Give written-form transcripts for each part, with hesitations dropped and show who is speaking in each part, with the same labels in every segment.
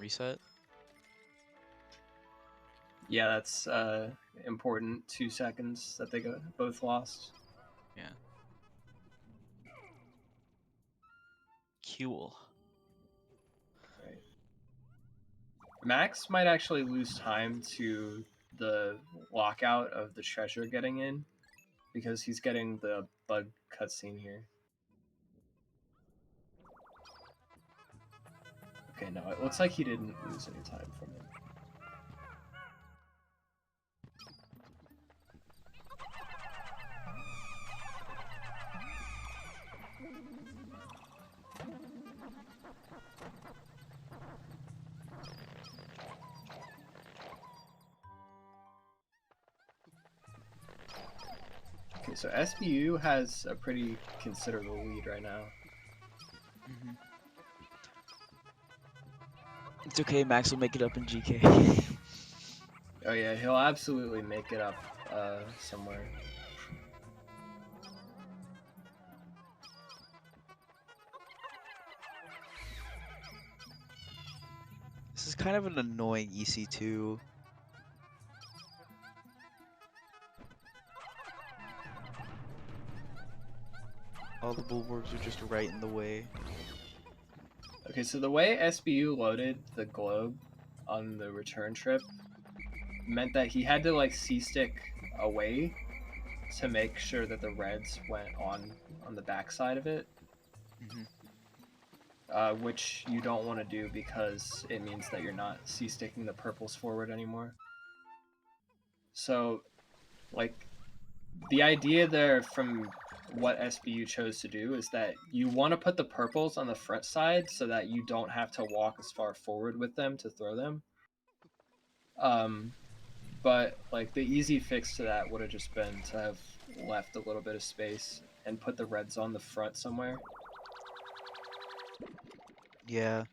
Speaker 1: reset.
Speaker 2: Yeah, that's important 2 seconds that they both lost.
Speaker 1: Yeah. Cool.
Speaker 2: Right. Max might actually lose time to the lockout of the treasure getting in because he's getting the bug cutscene here. Okay, no, it looks like he didn't lose any time from it. Okay, so SBU has a pretty considerable lead right now.
Speaker 1: It's okay, Max will make it up in GK.
Speaker 2: Oh yeah, he'll absolutely make it up somewhere.
Speaker 1: This is kind of an annoying EC2. All the bulwarks are just right in the way.
Speaker 2: Okay, so the way SBU loaded the globe on the return trip meant that he had to like C-stick away to make sure that the reds went on the backside of it. Which you don't want to do because it means that you're not C-sticking the purples forward anymore. So, like, the idea there from what SBU chose to do is that you want to put the purples on the front side so that you don't have to walk as far forward with them to throw them. But like the easy fix to that would have just been to have left a little bit of space and put the reds on the front somewhere.
Speaker 1: Yeah.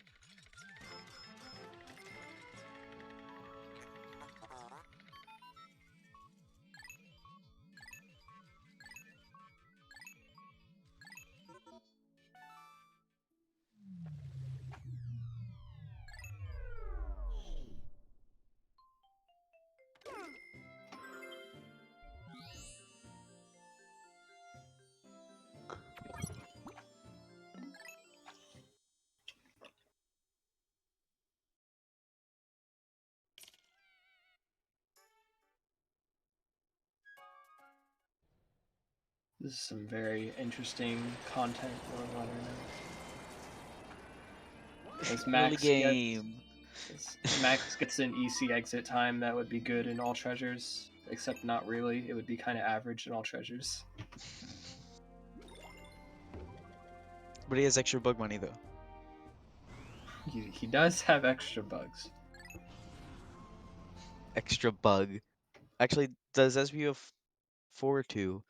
Speaker 2: This is some very interesting content going on right now. As Max gets an EC exit time that would be good in all treasures, except not really. It would be kind of average in all treasures.
Speaker 1: But he has extra bug money though.
Speaker 2: He does have extra bugs.
Speaker 1: Extra bug. Actually, does SBU have 4 or 2?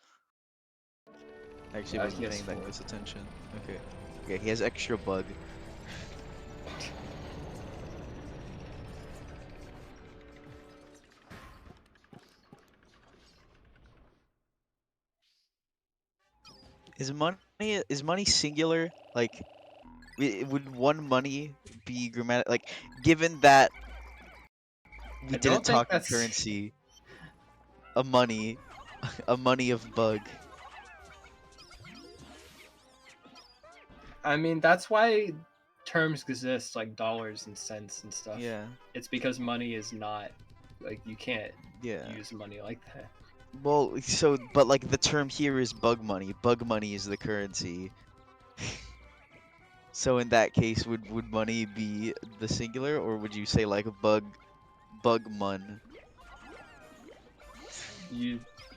Speaker 1: Actually, wasn't paying that close attention. Okay. Yeah, he has extra bug. Is money singular? Like, would one money be grammatic? Like, given that we didn't talk in currency, a money of bug.
Speaker 2: I mean, that's why terms exist, like dollars and cents and stuff.
Speaker 1: Yeah.
Speaker 2: It's because money is not, like, you can't use money like that.
Speaker 1: Well, so, but like the term here is bug money. Bug money is the currency. So in that case, would money be the singular, or would you say like bug mon?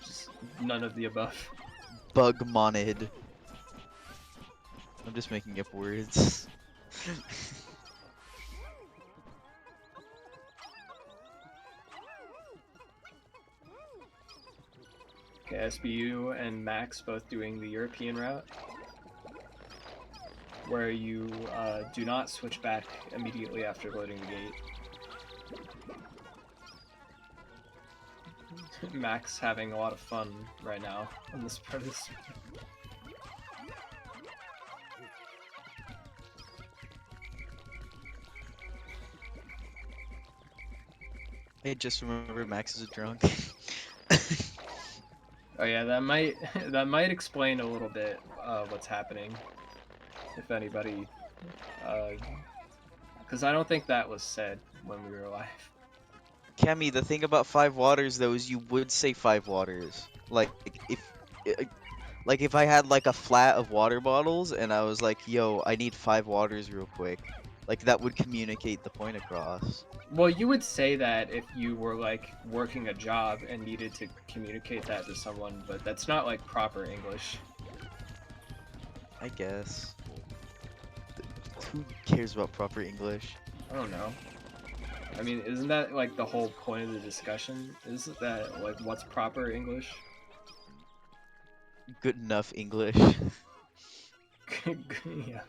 Speaker 2: Just none of the above.
Speaker 1: Bug monid. I'm just making up words.
Speaker 2: Okay, SBU and Max both doing the European route, where you do not switch back immediately after loading the gate. Max having a lot of fun right now on this part of this.
Speaker 1: I just remember Max is a drunk.
Speaker 2: Oh yeah, that might that might explain a little bit what's happening, if anybody, because I don't think that was said when we were live.
Speaker 1: Kemi, the thing about five waters though is you would say five waters. I- like if I had like a flat of water bottles and I was like, "Yo, I need five waters real quick." Like that would communicate the point across.
Speaker 2: Well, you would say that if you were like working a job and needed to communicate that to someone, but that's not like proper English.
Speaker 1: I guess. Who cares about proper English?
Speaker 2: I don't know. I mean, isn't that like the whole point of the discussion? Isn't that like what's proper English?
Speaker 1: Good enough English.
Speaker 2: Yeah.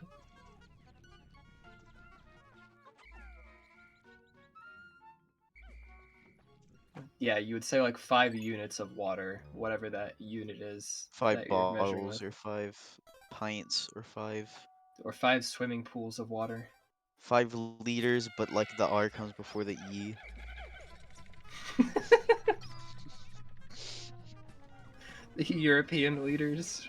Speaker 2: Yeah, you would say like 5 units of water, whatever that unit is
Speaker 1: Five
Speaker 2: that you're measuring
Speaker 1: bottles
Speaker 2: with,
Speaker 1: or five pints or
Speaker 2: or 5 swimming pools of water.
Speaker 1: 5 liters, but like the R comes before the E.
Speaker 2: The European leaders.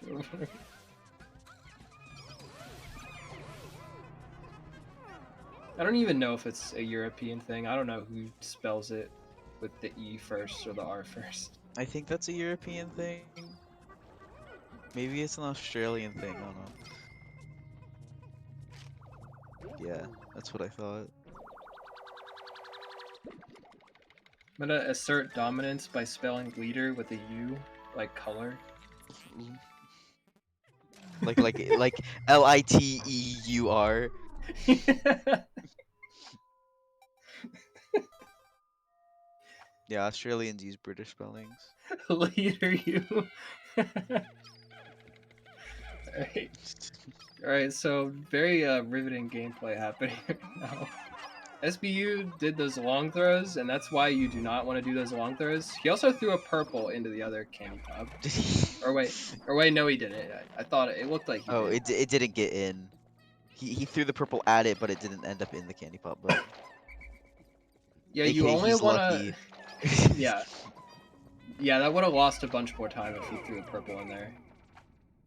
Speaker 2: I don't even know if it's a European thing. I don't know who spells it with the E first or the R first.
Speaker 1: I think that's a European thing. Maybe it's an Australian thing. I don't know. Yeah, that's what I thought.
Speaker 2: I'm gonna assert dominance by spelling leader with a U, like color.
Speaker 1: Like Liteur. Yeah, Australians use British spellings.
Speaker 2: Leader you. Alright. Alright, so very riveting gameplay happening right now. SBU did those long throws, and that's why you do not want to do those long throws. He also threw a purple into the other candy pop.
Speaker 1: Did he?
Speaker 2: Or wait, no, he didn't. I thought it looked like he
Speaker 1: Oh,
Speaker 2: did.
Speaker 1: it didn't get in. He threw the purple at it, but it didn't end up in the candy pop. But
Speaker 2: Yeah, you
Speaker 1: AKA
Speaker 2: only
Speaker 1: he's
Speaker 2: want to.
Speaker 1: lucky.
Speaker 2: Yeah, yeah, that would have lost a bunch more time if he threw a purple in there.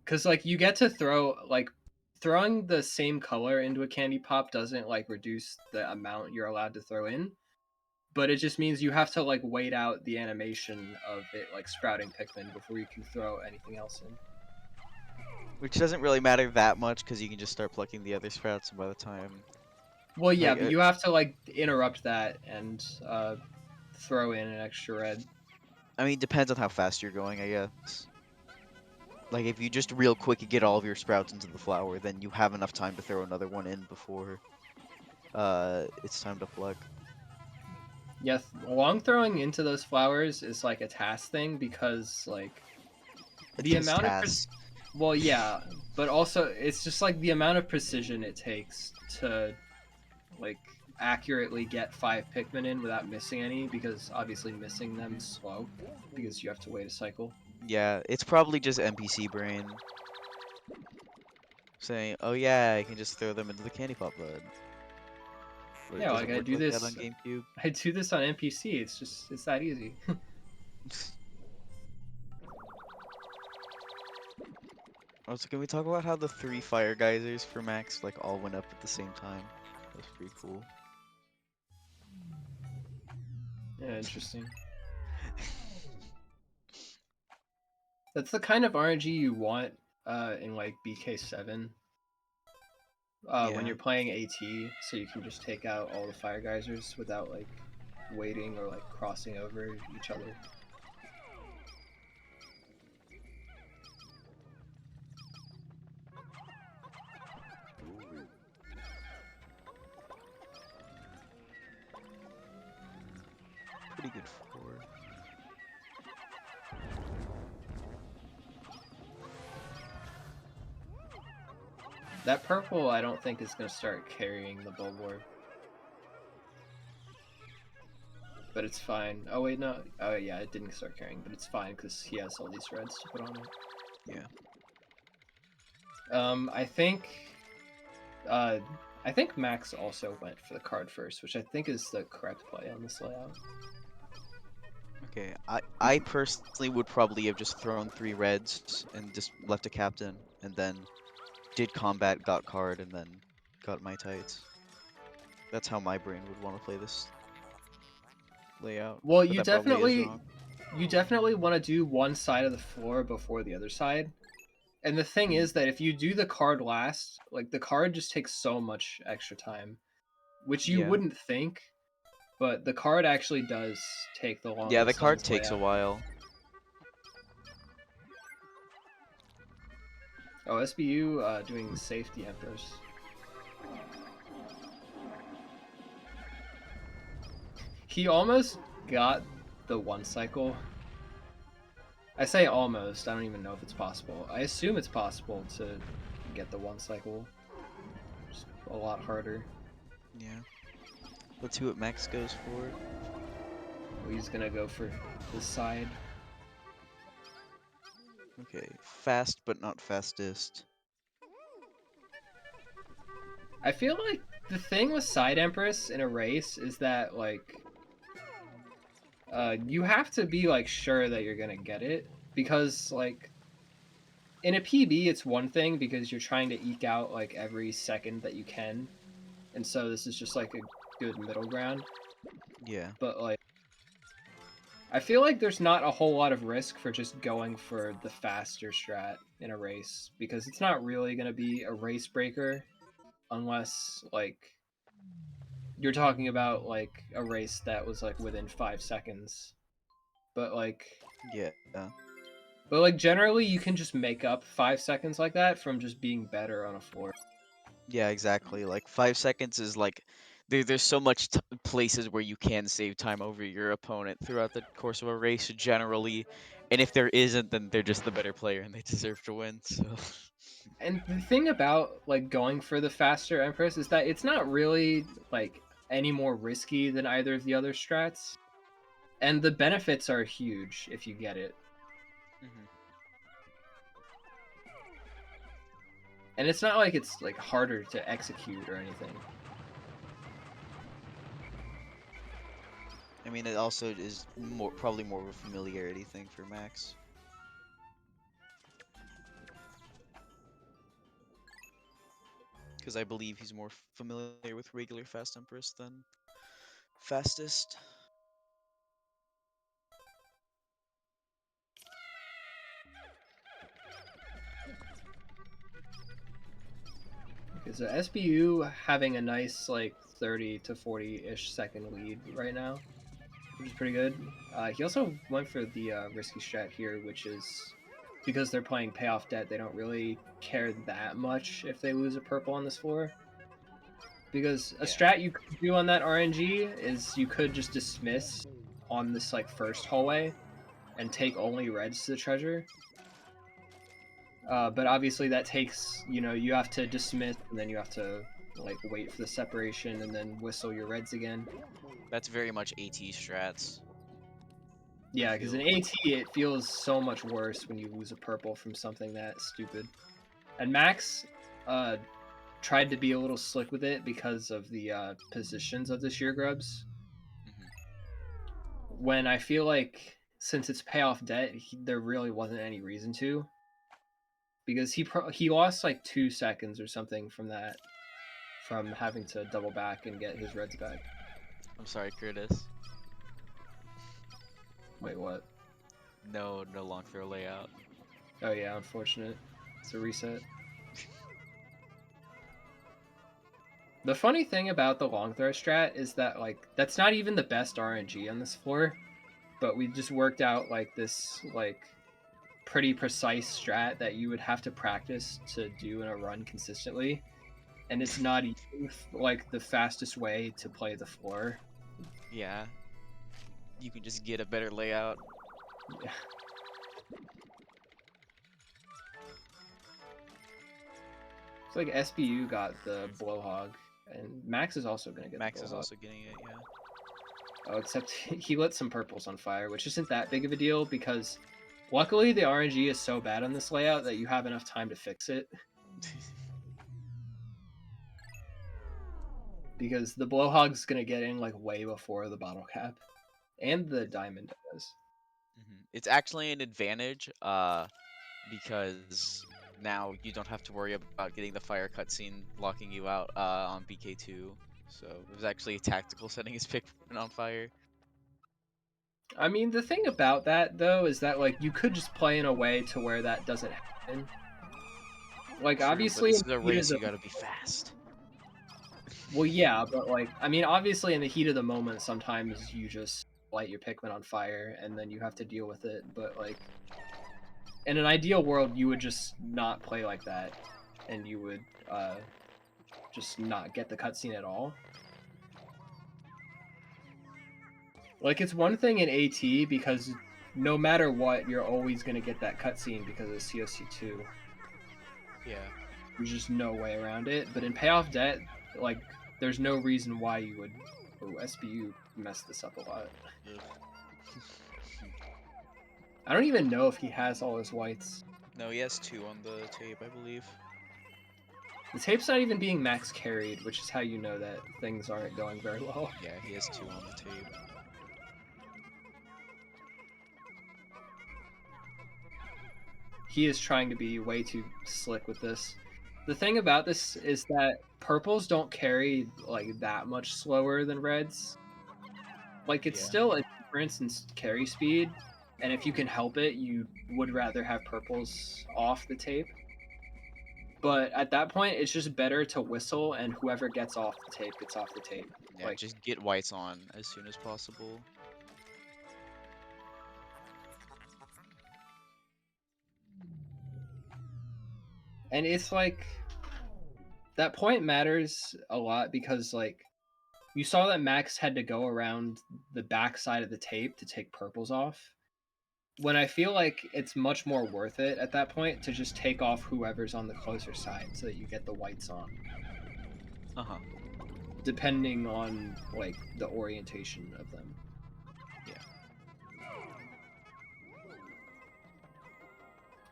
Speaker 2: Cause like you get to throw like throwing the same color into a candy pop doesn't like reduce the amount you're allowed to throw in, but it just means you have to like wait out the animation of it like sprouting Pikmin before you can throw anything else in.
Speaker 1: Which doesn't really matter that much because you can just start plucking the other sprouts, and by the time,
Speaker 2: Well, yeah,
Speaker 1: like,
Speaker 2: but you have to like interrupt that and throw in an extra red.
Speaker 1: I mean, depends on how fast you're going, I guess. Like, if you just real quick get all of your sprouts into the flower, then you have enough time to throw another one in before, it's time to pluck.
Speaker 2: Yeah, long throwing into those flowers is like a task thing because like the
Speaker 1: Just
Speaker 2: amount of
Speaker 1: tasks.
Speaker 2: well, yeah, but also it's just like the amount of precision it takes to like accurately get 5 Pikmin in without missing any, because obviously missing them is slow because you have to wait a cycle.
Speaker 1: Yeah, it's probably just NPC brain saying, "Oh yeah, I can just throw them into the candy pop bud." But it
Speaker 2: Yeah, like
Speaker 1: doesn't work like that on GameCube.
Speaker 2: I do this on NPC. It's that easy.
Speaker 1: Also, can we talk about how the 3 fire geysers for Max like all went up at the same time? That was pretty cool.
Speaker 2: Yeah, interesting. That's the kind of RNG you want in like BK7 when
Speaker 1: Yeah.
Speaker 2: you're playing AT, so you can just take out all the fire geysers without like waiting or like crossing over each other.
Speaker 1: Pretty good for.
Speaker 2: That purple, I don't think is going to start carrying the Bulborb. But it's fine. Oh, wait, no. Oh, yeah, it didn't start carrying, but it's fine because he has all these reds to put on it.
Speaker 1: Yeah.
Speaker 2: I think... I think Max also went for the card first, which I think is the correct play on this layout.
Speaker 1: Okay, I personally would probably have just thrown 3 reds and just left a captain, and then did combat, got card, and then got my tights. That's how my brain would want to play this layout,
Speaker 2: Well,
Speaker 1: but that probably is wrong.
Speaker 2: you definitely want to do one side of the floor before the other side. And the thing
Speaker 1: Mm.
Speaker 2: is that if you do the card last, like the card just takes so much extra time, which you
Speaker 1: Yeah.
Speaker 2: wouldn't think, but the card actually does take the
Speaker 1: Yeah, the
Speaker 2: longest on
Speaker 1: card
Speaker 2: this
Speaker 1: takes a
Speaker 2: layout.
Speaker 1: while.
Speaker 2: Oh, SBU doing safety empress. He almost got the one cycle. I say almost. I don't even know if it's possible. I assume it's possible to get the one cycle. Just a lot harder.
Speaker 1: Yeah. Let's see what Max goes for.
Speaker 2: Oh, he's gonna go for this side.
Speaker 1: Okay, fast but not fastest.
Speaker 2: I feel like the thing with side empress in a race is that like you have to be like sure that you're gonna get it, because like in a PB it's one thing because you're trying to eke out like every second that you can, and so this is just like a good middle ground.
Speaker 1: Yeah.
Speaker 2: But like I feel like there's not a whole lot of risk for just going for the faster strat in a race, because it's not really going to be a race breaker unless like you're talking about like a race that was like within 5 seconds. But like
Speaker 1: Yeah.
Speaker 2: generally you can just make up 5 seconds like that from just being better on a floor.
Speaker 1: Yeah, exactly. Like 5 seconds is like there's so much places where you can save time over your opponent throughout the course of a race generally, and if there isn't, then they're just the better player and they deserve to win. So
Speaker 2: And the thing about like going for the faster empress is that it's not really like any more risky than either of the other strats, and the benefits are huge if you get it.
Speaker 1: Mhm.
Speaker 2: And it's not like it's like harder to execute or anything.
Speaker 1: I mean, it also is probably more of a familiarity thing for Max. Because I believe he's more familiar with regular Fast Empress than fastest.
Speaker 2: Okay, so SBU having a nice like 30 to 40-ish second lead right now, which is pretty good. He also went for the risky strat here, which is because they're playing payoff debt, they don't really care that much if they lose a purple on this floor. Because a
Speaker 1: Yeah.
Speaker 2: strat you could do on that RNG is you could just dismiss on this like first hallway and take only reds to the treasure. But obviously that takes, you have to dismiss and then you have to like wait for the separation and then whistle your reds again.
Speaker 1: That's very much AT strats. I
Speaker 2: Yeah, because in
Speaker 1: feel.
Speaker 2: AT it feels so much worse when you lose a purple from something that stupid. And Max uh, tried to be a little slick with it because of the positions of the sheer grubs.
Speaker 1: Mhm.
Speaker 2: When I feel like since it's payoff debt, there really wasn't any reason to, because he lost like 2 seconds or something from that, from having to double back and get his reds back.
Speaker 1: I'm sorry, Curtis.
Speaker 2: Wait, what?
Speaker 1: No, no long throw layout.
Speaker 2: Oh yeah, unfortunate. It's a reset. The funny thing about the long throw strat is that like that's not even the best RNG on this floor, but we just worked out like this like pretty precise strat that you would have to practice to do in a run consistently, and it's not even like the fastest way to play the floor.
Speaker 1: Yeah. You can just get a better layout.
Speaker 2: Yeah. It's like SBU got the blowhog, and Max is also gonna get the
Speaker 1: Max is
Speaker 2: blowhog.
Speaker 1: also getting it, yeah.
Speaker 2: Oh, except he lit some purples on fire, which isn't that big of a deal because luckily the RNG is so bad on this layout that you have enough time to fix it. Because the blowhog's gonna get in like way before the bottle cap, and the diamond does.
Speaker 1: It's actually an advantage, because now you don't have to worry about getting the fire cutscene locking you out on BK2. So it was actually a tactical setting his Pikmin on fire.
Speaker 2: I mean, the thing about that though is that like you could just play in a way to where that doesn't happen. Like
Speaker 1: True, but
Speaker 2: obviously
Speaker 1: this
Speaker 2: in
Speaker 1: is a
Speaker 2: the heat of
Speaker 1: race,
Speaker 2: the
Speaker 1: you gotta be fast.
Speaker 2: well, yeah, but like I mean, obviously in the heat of the moment, sometimes you just light your Pikmin on fire and then you have to deal with it. But like in an ideal world, you would just not play like that, and you would just not get the cutscene at all. Like it's one thing in AT because no matter what, you're always gonna get that cutscene because of COC2.
Speaker 1: Yeah.
Speaker 2: There's just no way around it. But in Payoff Debt, like there's no reason why you would. Oh, SBU messed this up a lot. I don't even know if he has all his whites.
Speaker 1: No, he has 2 on the tape, I believe.
Speaker 2: The tape's not even being max carried, which is how you know that things aren't going very well.
Speaker 1: Yeah, he has 2 on the tape.
Speaker 2: He is trying to be way too slick with this. The thing about this is that purples don't carry like that much slower than reds. Like it's
Speaker 1: Yeah.
Speaker 2: still a difference in carry speed, and if you can help it, you would rather have purples off the tape. But at that point, it's just better to whistle, and whoever gets off the tape gets off the tape.
Speaker 1: Yeah,
Speaker 2: Like,
Speaker 1: just get whites on as soon as possible.
Speaker 2: and it's like that point matters a lot because like you saw that Max had to go around the back side of the tape to take purples off. When I feel like it's much more worth it at that point to just take off whoever's on the closer side so that you get the whites on.
Speaker 1: Uh-huh.
Speaker 2: Depending on like the orientation of them.
Speaker 1: Yeah.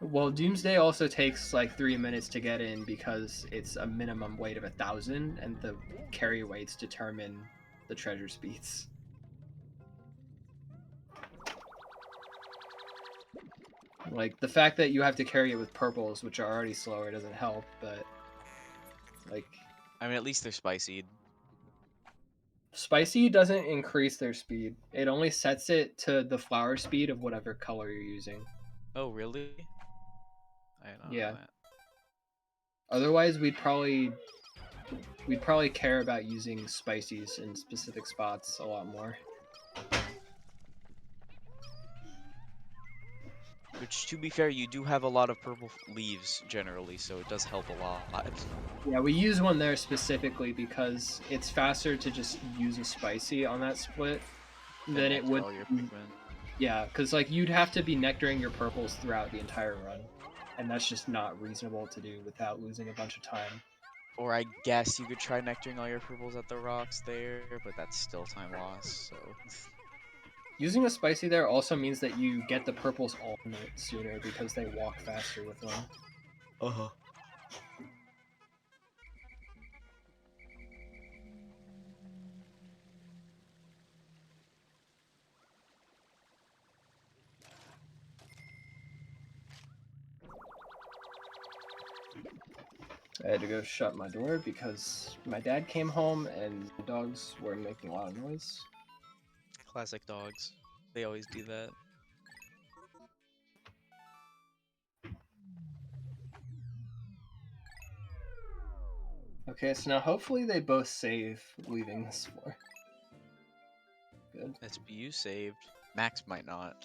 Speaker 2: Well, Doomsday also takes like 3 minutes to get in because it's a minimum weight of 1,000, and the carry weights determine the treasure speeds. Like the fact that you have to carry it with purples, which are already slower, doesn't help. But like,
Speaker 1: I mean, at least they're spicied.
Speaker 2: spicy doesn't increase their speed. It only sets it to the flower speed of whatever color you're using.
Speaker 1: Oh, really? I don't
Speaker 2: Yeah.
Speaker 1: know that.
Speaker 2: Otherwise, we'd probably care about using spices in specific spots a lot more.
Speaker 1: Which, to be fair, you do have a lot of purple leaves generally, so it does help a lot.
Speaker 2: Yeah, we use one there specifically because it's faster to just use a spicy on that split than it would.
Speaker 1: All your Pikmin.
Speaker 2: Yeah, because like you'd have to be nectaring your purples throughout the entire run, and that's just not reasonable to do without losing a bunch of time.
Speaker 1: Or I guess you could try nectaring all your purples at the rocks there, but that's still time lost, so...
Speaker 2: Using a spicy there also means that you get the purples on it sooner because they walk faster with them.
Speaker 1: Uh-huh.
Speaker 2: I had to go shut my door because my dad came home and the dogs were making a lot of noise.
Speaker 1: Classic dogs. They always do that.
Speaker 2: Okay, so now hopefully they both save leaving this floor. Good.
Speaker 1: SBU saved. Max might not.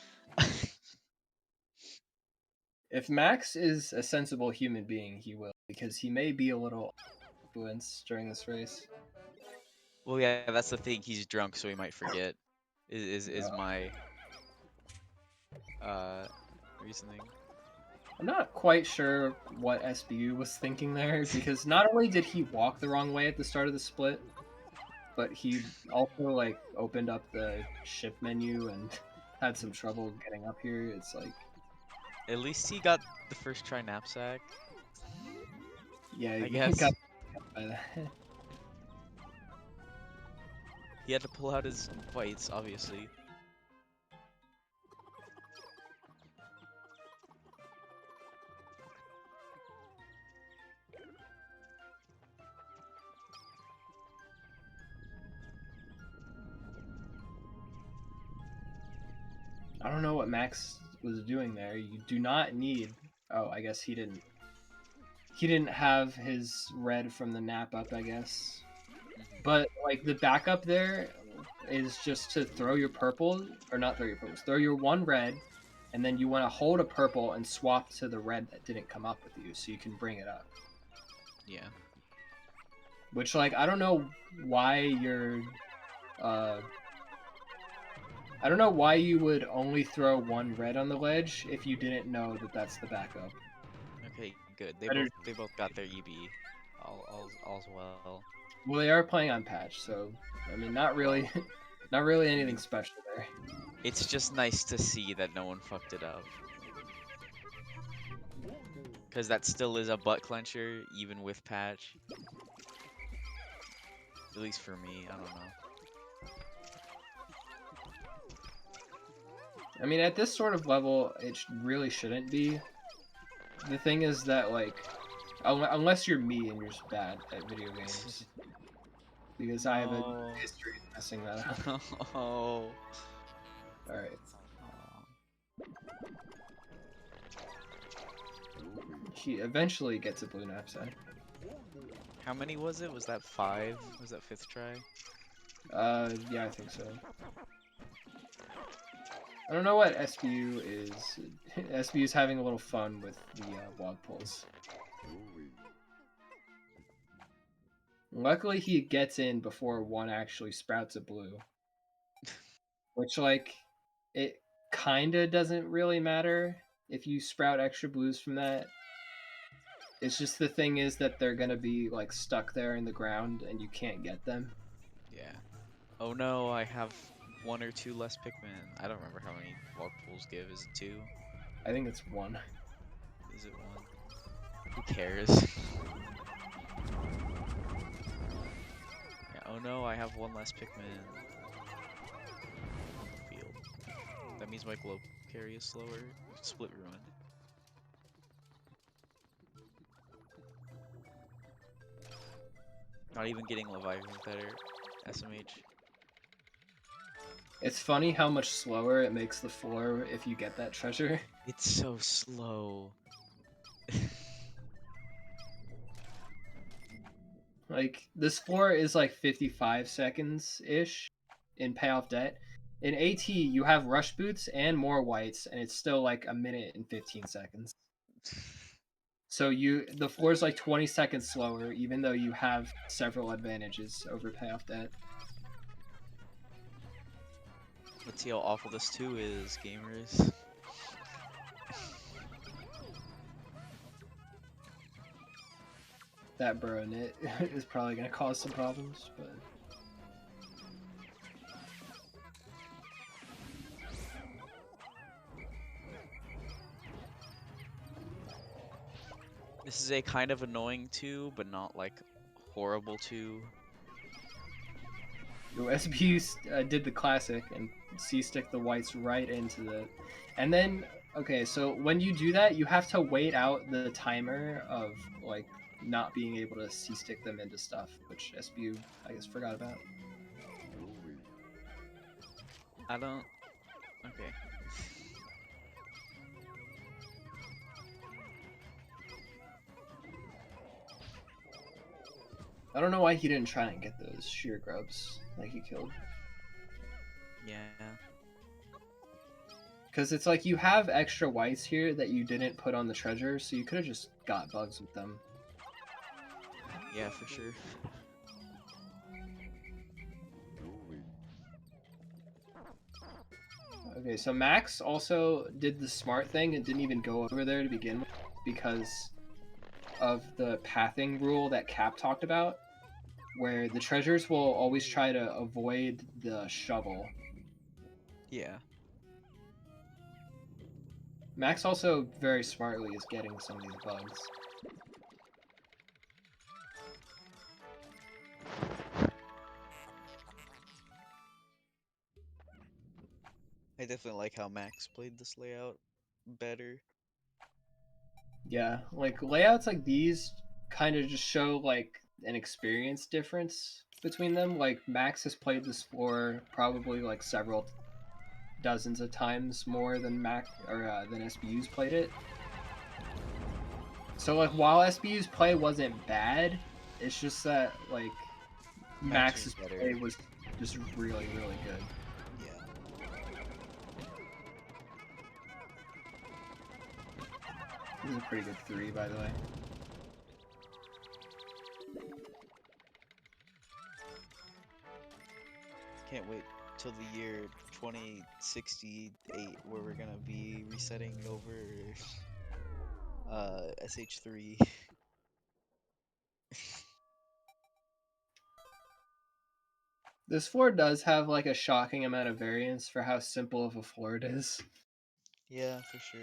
Speaker 2: If Max is a sensible human being, he will, because he may be a little influenced during this race.
Speaker 1: Well, yeah, that's the thing. He's drunk, so he might forget. Is my reasoning.
Speaker 2: I'm not quite sure what SBU was thinking there, because not only did he walk the wrong way at the start of the split, but he also like opened up the ship menu and had some trouble getting up here. It's like,
Speaker 1: At least he got the first try knapsack.
Speaker 2: yeah,
Speaker 1: I
Speaker 2: he
Speaker 1: guess
Speaker 2: got by that.
Speaker 1: he had to pull out his whites, obviously.
Speaker 2: I don't know what Max was doing there. You do not need. Oh, I guess he didn't. He didn't have his red from the nap up, I guess. But like the backup there is just to throw your purple, or not throw your purples, throw your one red, and then you want to hold a purple and swap to the red that didn't come up with you, so you can bring it up.
Speaker 1: Yeah.
Speaker 2: Which, like, I don't know why you're, I don't know why you would only throw one red on the ledge if you didn't know that that's the backup.
Speaker 1: Okay, good. They
Speaker 2: Better,
Speaker 1: both got their EB. All's well.
Speaker 2: well, they are playing on patch, so I mean, not really,
Speaker 1: Well,
Speaker 2: not really anything special there.
Speaker 1: it's just nice to see that no one fucked it up. Because that still is a butt clencher, even with patch. At least for me, I don't know.
Speaker 2: I mean, at this sort of level, it really shouldn't be. The thing is that, like, unless you're me and you're just bad at video games, because I have a history of messing that up.
Speaker 1: No.
Speaker 2: All right. He eventually gets a blue knapsack.
Speaker 1: How many was it? Was that 5? Was that 5th try?
Speaker 2: Yeah, I think so. I don't know what SBU is. SBU is having a little fun with the log pulls. Luckily, he gets in before one actually sprouts a blue. Which, like, it kinda doesn't really matter if you sprout extra blues from that. It's just the thing is that they're gonna be, like, stuck there in the ground and you can't get them.
Speaker 1: Yeah. Oh no, I have 1 or 2 less Pikmin. I don't remember how many log pools give. Is it 2?
Speaker 2: I think it's 1.
Speaker 1: Is it 1? Who cares? Yeah, oh no, I have 1 less Pikmin. Field. That means my globe carry is slower. Split ruined. Not even getting Leviathan better. SMH.
Speaker 2: It's funny how much slower it makes the floor if you get that treasure.
Speaker 1: It's so slow.
Speaker 2: Like, this floor is like 55 seconds-ish in payoff debt. In AT, you have rush boots and more whites, and it's still like a minute and 15 seconds. So the floor is like 20 seconds slower, even though you have several advantages over payoff debt.
Speaker 1: Let's see how awful this 2 is, gamers.
Speaker 2: That burrow knit is probably going to cause some problems, but...
Speaker 1: This is a kind of annoying 2, but not like horrible 2.
Speaker 2: SBU did the classic and C-stick the whites right into the... And then, okay, so when you do that, you have to wait out the timer of, like, not being able to C-stick them into stuff, which SBU, I guess, forgot about.
Speaker 1: I don't... Okay.
Speaker 2: I don't know why he didn't try and get those sheer grubs like he killed.
Speaker 1: Yeah.
Speaker 2: Because it's like you have extra whites here that you didn't put on the treasure, so you could have just got bugs with them.
Speaker 1: Yeah, for sure.
Speaker 2: Okay, so Max also did the smart thing and didn't even go over there to begin with because of the pathing rule that Cap talked about, where the treasures will always try to avoid the shovel.
Speaker 1: Yeah.
Speaker 2: Max also very smartly is getting some of these bugs.
Speaker 1: I definitely like how Max played this layout better.
Speaker 2: Yeah, like layouts like these kind of just show like an experience difference between them. Like Max has played this floor probably like dozens of times more than than SBU's played it. So like while SBU's play wasn't bad, it's just that like Max's play was just really good.
Speaker 1: Yeah.
Speaker 2: This is a pretty good 3, by the way.
Speaker 1: Can't wait till the year 2068 where we're gonna be resetting over SH3.
Speaker 2: This floor does have like a shocking amount of variance for how simple of a floor it is.
Speaker 1: Yeah, for sure.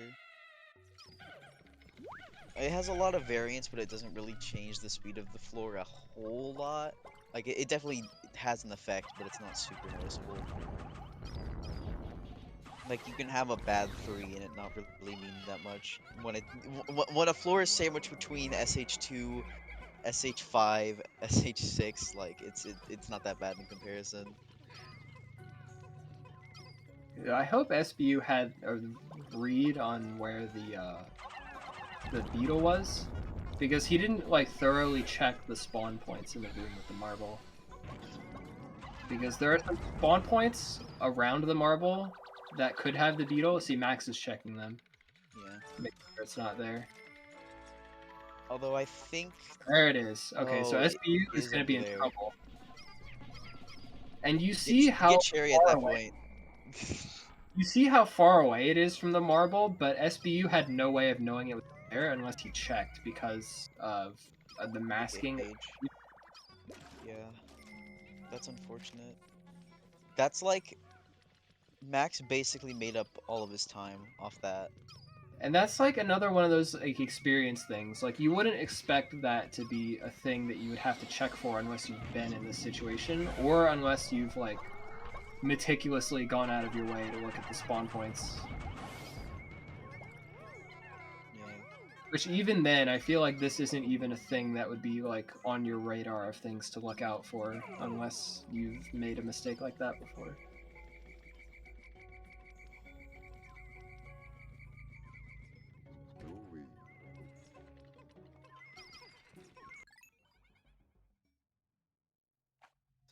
Speaker 1: It has a lot of variance, but it doesn't really change the speed of the floor a whole lot. Like, it definitely has an effect, but it's not super noticeable. Like, you can have a bad 3 and it not really mean that much. When a floor is sandwiched between SH2, SH5, SH6, like, it's not that bad in comparison.
Speaker 2: I hope SBU had a read on where the beetle was, because he didn't like thoroughly check the spawn points in the room with the marble. Because there are some spawn points around the marble that could have the beetle. See, Max is checking them.
Speaker 1: Yeah.
Speaker 2: Make sure it's not there.
Speaker 1: Although I think...
Speaker 2: There it is. Okay, so SBU is going to be in trouble. And you see how
Speaker 1: Cherry at that point.
Speaker 2: You see how far away it is from the marble, but SBU had no way of knowing it was there unless he checked because of the masking.
Speaker 1: Yeah, that's unfortunate. That's like Max basically made up all of his time off that.
Speaker 2: And that's like another one of those like experience things. Like you wouldn't expect that to be a thing that you would have to check for unless you've been in this situation or unless you've like meticulously gone out of your way to look at the spawn points.
Speaker 1: Yeah.
Speaker 2: Which even then, I feel like this isn't even a thing that would be like on your radar of things to look out for unless you've made a mistake like that before.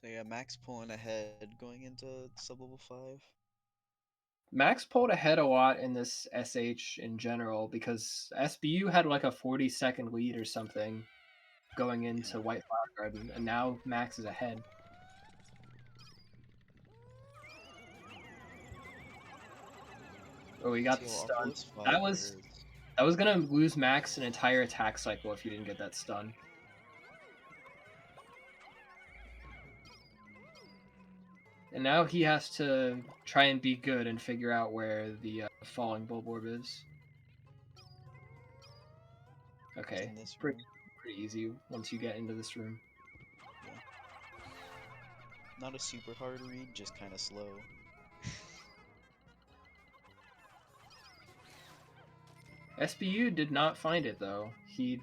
Speaker 1: So yeah, Max pulling ahead going into sub-level 5.
Speaker 2: Max pulled ahead a lot in this SH in general because SBU had like a 40-second lead or something going into White Flower Garden, and now Max is ahead. Oh, we got the stun. That was gonna lose Max an entire attack cycle if you didn't get that stun. And now he has to try and be good and figure out where the falling Bulborb is. Okay, pretty easy once you get into this room.
Speaker 1: Yeah. Not a super hard read, just kind of slow.
Speaker 2: SBU did not find it though. He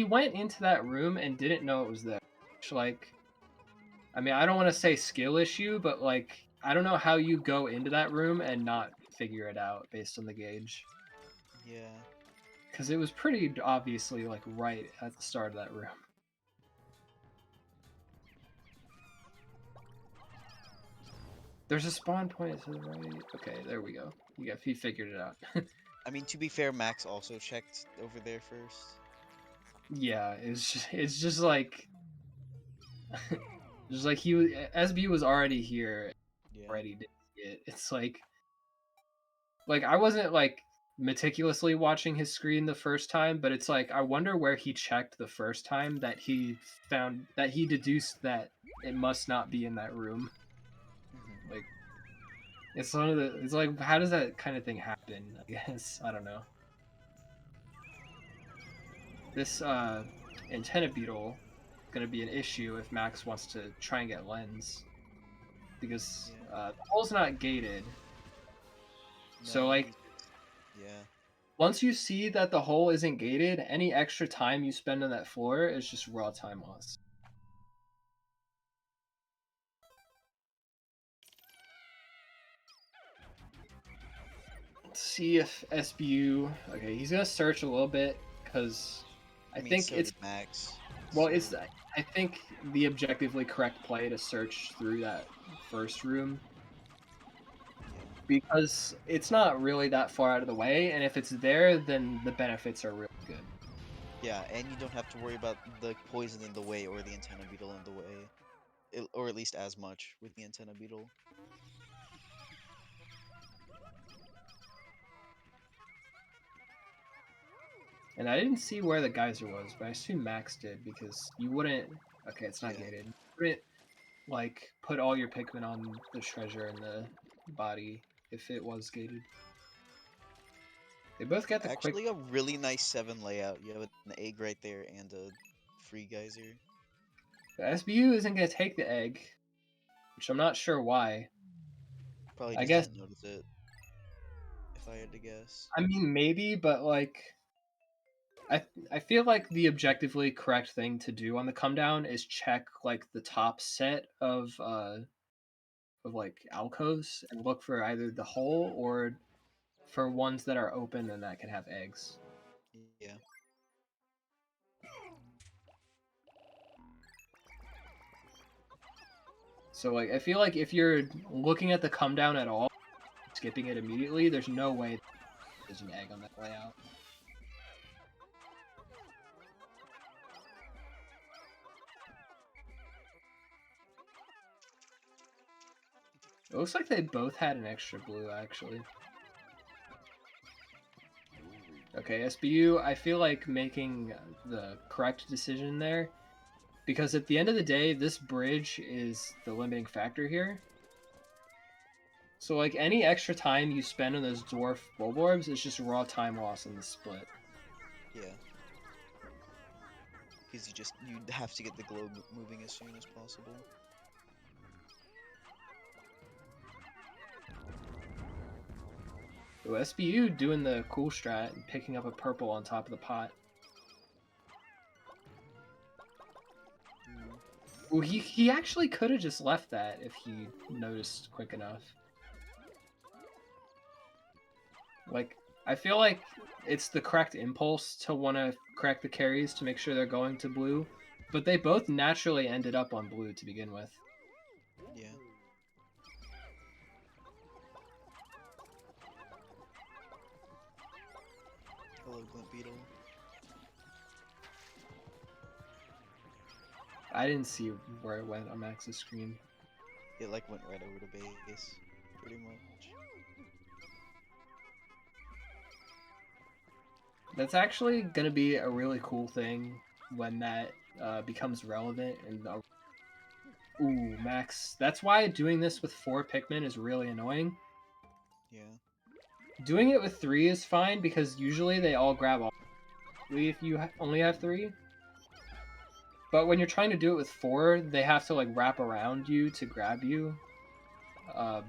Speaker 2: went into that room and didn't know it was there. Like, I mean, I don't want to say skill issue, but like, I don't know how you go into that room and not figure it out based on the gauge.
Speaker 1: Yeah.
Speaker 2: Because it was pretty obviously like right at the start of that room. There's a spawn point to the right. Okay, there we go. He figured it out.
Speaker 1: I mean, to be fair, Max also checked over there first.
Speaker 2: Yeah, it's just like just like he was SB was already here, already did it. It's like I wasn't like meticulously watching his screen the first time, but it's like I wonder where he checked the first time that he found that he deduced that it must not be in that room. Like it's one of the it's like how does that kind of thing happen? I guess I don't know. This antenna beetle gonna be an issue if Max wants to try and get lens because the hole's not gated. No, so like once you see that the hole isn't gated, any extra time you spend on that floor is just raw time loss. see if SBU. Okay, he's gonna search a little bit because
Speaker 1: I
Speaker 2: I
Speaker 1: mean,
Speaker 2: think
Speaker 1: so
Speaker 2: it's
Speaker 1: did Max.
Speaker 2: well,
Speaker 1: So
Speaker 2: it's I think the objectively correct play to search through that first room
Speaker 1: yeah.
Speaker 2: because it's not really that far out of the way, and if it's there, then the benefits are really good.
Speaker 1: Yeah, and you don't have to worry about the poison in the way or the antenna beetle in the way. Or at least as much with the antenna beetle.
Speaker 2: And I didn't see where the geyser was, but I assume Max did because you wouldn't. Okay, it's not
Speaker 1: Yeah.
Speaker 2: gated. You wouldn't like put all your Pikmin on the treasure in the body if it was gated. They both get the quick.
Speaker 1: Actually, a really nice 7 layout. You have an egg right there and a free geyser.
Speaker 2: The SBU isn't gonna take the egg, which I'm not sure why.
Speaker 1: Probably
Speaker 2: I
Speaker 1: just
Speaker 2: guess
Speaker 1: doesn't notice it, if I had to guess.
Speaker 2: I mean maybe, but like I feel like the objectively correct thing to do on the come down is check like the top set of like alcoves and look for either the hole or for ones that are open and that can have eggs.
Speaker 1: Yeah.
Speaker 2: So like I feel like if you're looking at the come down at all, skipping it immediately, there's no way there's an egg on that layout. It looks like they both had an extra blue actually. Okay, SBU, I feel like making the correct decision there because at the end of the day, this bridge is the limiting factor here. So like any extra time you spend on those dwarf bulborbs is just raw time loss in the split.
Speaker 1: Yeah. Because you have to get the globe moving as soon as possible.
Speaker 2: So SBU doing the cool strat and picking up a purple on top of the pot.
Speaker 1: Mm.
Speaker 2: Well, he actually could have just left that if he noticed quick enough. Like, I feel like it's the correct impulse to want to correct the carries to make sure they're going to blue, but they both naturally ended up on blue to begin with.
Speaker 1: Yeah. Hello, Glint Beetle.
Speaker 2: I didn't see where it went on Max's screen.
Speaker 1: It like went right over to base, pretty much.
Speaker 2: That's actually going to be a really cool thing when that becomes relevant. And ooh, Max. That's why doing this with 4 Pikmin is really annoying.
Speaker 1: Yeah.
Speaker 2: Doing it with 3 is fine because usually they all grab all if you only have 3. But when you're trying to do it with 4, they have to like wrap around you to grab you.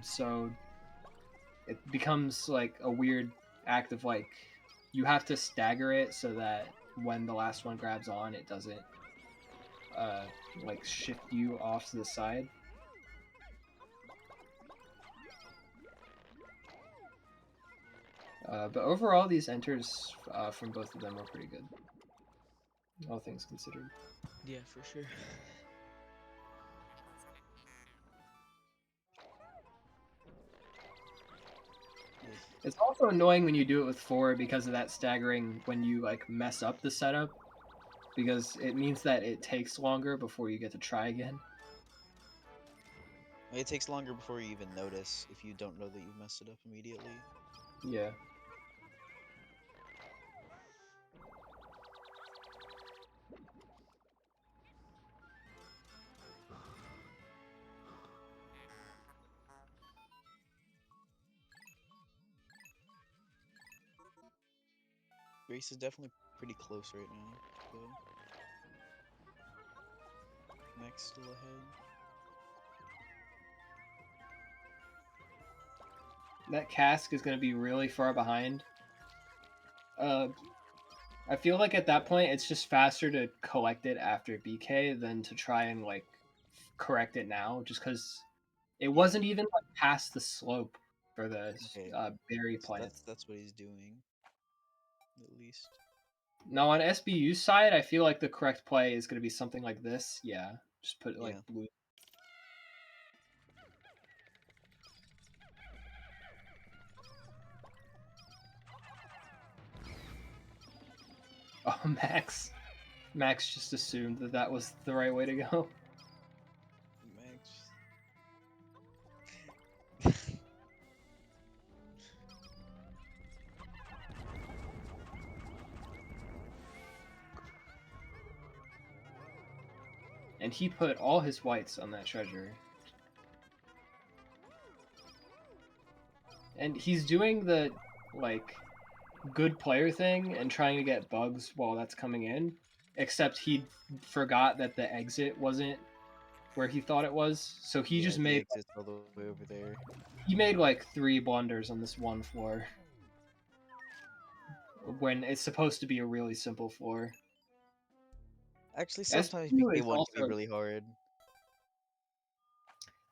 Speaker 2: So it becomes like a weird act of like you have to stagger it so that when the last one grabs on, it doesn't like shift you off to the side. But overall, these enters from both of them are pretty good, all things considered.
Speaker 1: Yeah, for sure.
Speaker 2: It's also annoying when you do it with 4 because of that staggering when you like mess up the setup, because it means that it takes longer before you get to try again.
Speaker 1: It takes longer before you even notice if you don't know that you messed it up immediately.
Speaker 2: Yeah.
Speaker 1: Grace is definitely pretty close right now, though. Max still ahead.
Speaker 2: That cask is going to be really far behind. I feel like at that point it's just faster to collect it after BK than to try and like correct it now, just because it
Speaker 1: Yeah.
Speaker 2: wasn't even like past the slope. for the
Speaker 1: Okay,
Speaker 2: berry
Speaker 1: so
Speaker 2: plants.
Speaker 1: that's what he's doing, at least.
Speaker 2: Now on SBU's side, I feel like the correct play is going to be something like this. Yeah, just put like
Speaker 1: Yeah.
Speaker 2: blue. Oh, Max just assumed that that was the right way to go.
Speaker 1: Max.
Speaker 2: And he put all his whites on that treasure. And he's doing the, like, good player thing and trying to get bugs while that's coming in. Except he forgot that the exit wasn't where he thought it was. So he
Speaker 1: Yeah,
Speaker 2: just
Speaker 1: the
Speaker 2: made...
Speaker 1: exit's all the way over there.
Speaker 2: He made, like, 3 blunders on this one floor. When it's supposed to be a really simple floor.
Speaker 1: Actually, sometimes
Speaker 2: SPU is
Speaker 1: BK1 can be
Speaker 2: also...
Speaker 1: really hard.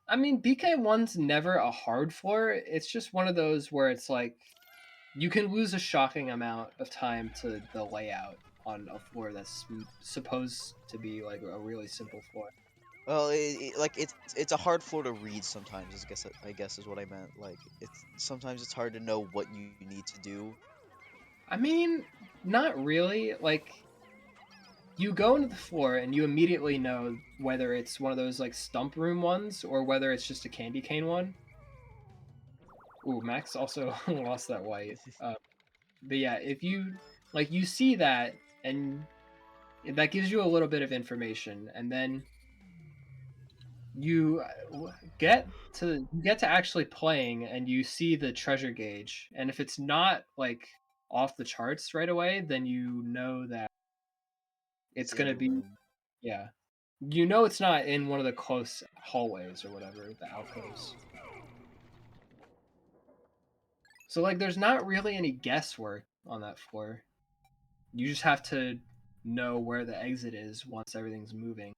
Speaker 2: I mean, BK1's never a hard floor. It's just one of those where it's like you can lose a shocking amount of time to the layout on a floor that's supposed to be like a really simple floor.
Speaker 1: Well, like it's a hard floor to read sometimes. I guess is what I meant. Like sometimes it's hard to know what you need to do.
Speaker 2: I mean, not really. Like you go into the floor and you immediately know whether it's one of those like stump room ones or whether it's just a candy cane one. Ooh, Max also lost that white. But yeah, if you like, you see that, and that gives you a little bit of information, and then you get to actually playing, and you see the treasure gauge, and if it's not like off the charts right away, then you know that
Speaker 1: It's
Speaker 2: it's
Speaker 1: in
Speaker 2: gonna
Speaker 1: the
Speaker 2: be,
Speaker 1: room.
Speaker 2: yeah, you know it's not in one of the close hallways or whatever, the alcoves. So like, there's not really any guesswork on that floor. You just have to know where the exit is once everything's moving.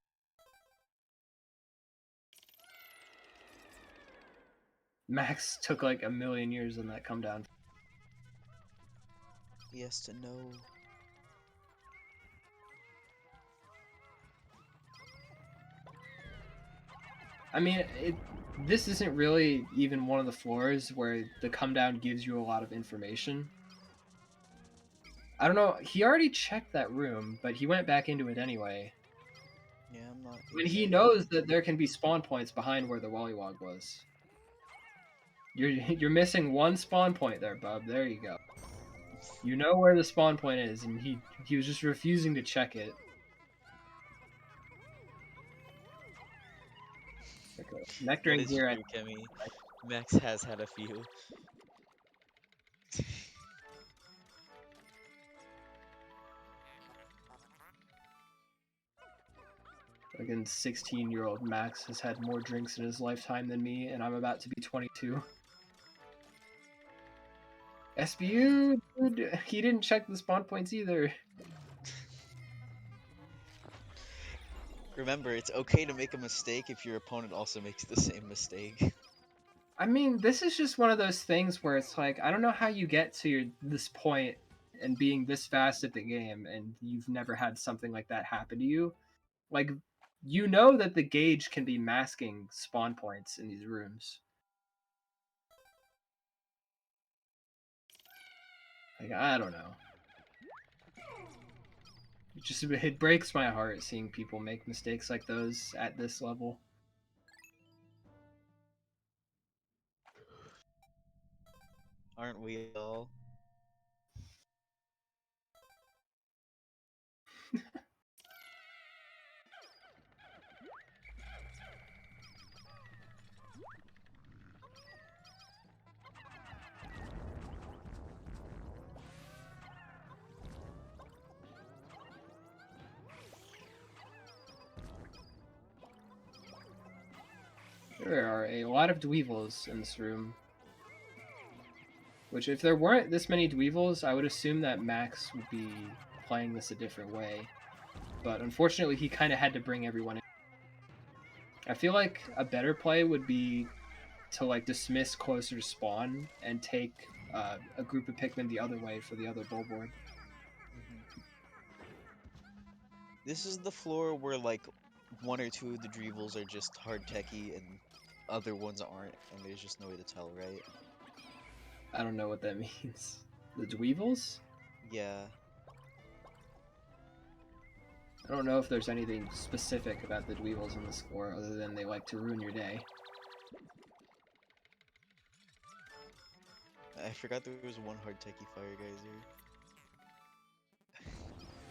Speaker 2: Max took like a million years in that come down.
Speaker 1: He has to know.
Speaker 2: I mean, this isn't really even one of the floors where the come down gives you a lot of information. I don't know. He already checked that room, but he went back into it anyway.
Speaker 1: Yeah, I'm not
Speaker 2: And he
Speaker 1: exactly.
Speaker 2: knows that there can be spawn points behind where the Wollywog was. You're missing one spawn point there, bub. There you go. You know where the spawn point is, and he was just refusing to check it. Okay.
Speaker 1: That
Speaker 2: Nectaring
Speaker 1: is
Speaker 2: here at...
Speaker 1: true, Kemi. Max has had a few.
Speaker 2: Again, 16-year-old Max has had more drinks in his lifetime than me, and I'm about to be 22. SBU, dude, he didn't check the spawn points either.
Speaker 1: Remember, it's okay to make a mistake if your opponent also makes the same mistake.
Speaker 2: I mean, this is just one of those things where it's like, I don't know how you get to this point and being this fast at the game, and you've never had something like that happen to you. Like, you know that the gauge can be masking spawn points in these rooms. Like, I don't know. It breaks my heart seeing people make mistakes like those at this level.
Speaker 1: Aren't we all?
Speaker 2: There are a lot of dweevils in this room. Which, if there weren't this many dweevils, I would assume that Max would be playing this a different way. But unfortunately, he kind of had to bring everyone in. I feel like a better play would be to like dismiss closer to spawn and take a group of Pikmin the other way for the other billboard.
Speaker 1: This is the floor where like one or two of the Dreevils are just hard techie and other ones aren't, and there's just no way to tell, right?
Speaker 2: I don't know what that means. The Dweevils?
Speaker 1: Yeah.
Speaker 2: I don't know if there's anything specific about the Dweevils in the score other than they like to ruin your day.
Speaker 1: I forgot there was one hard techie fire geyser.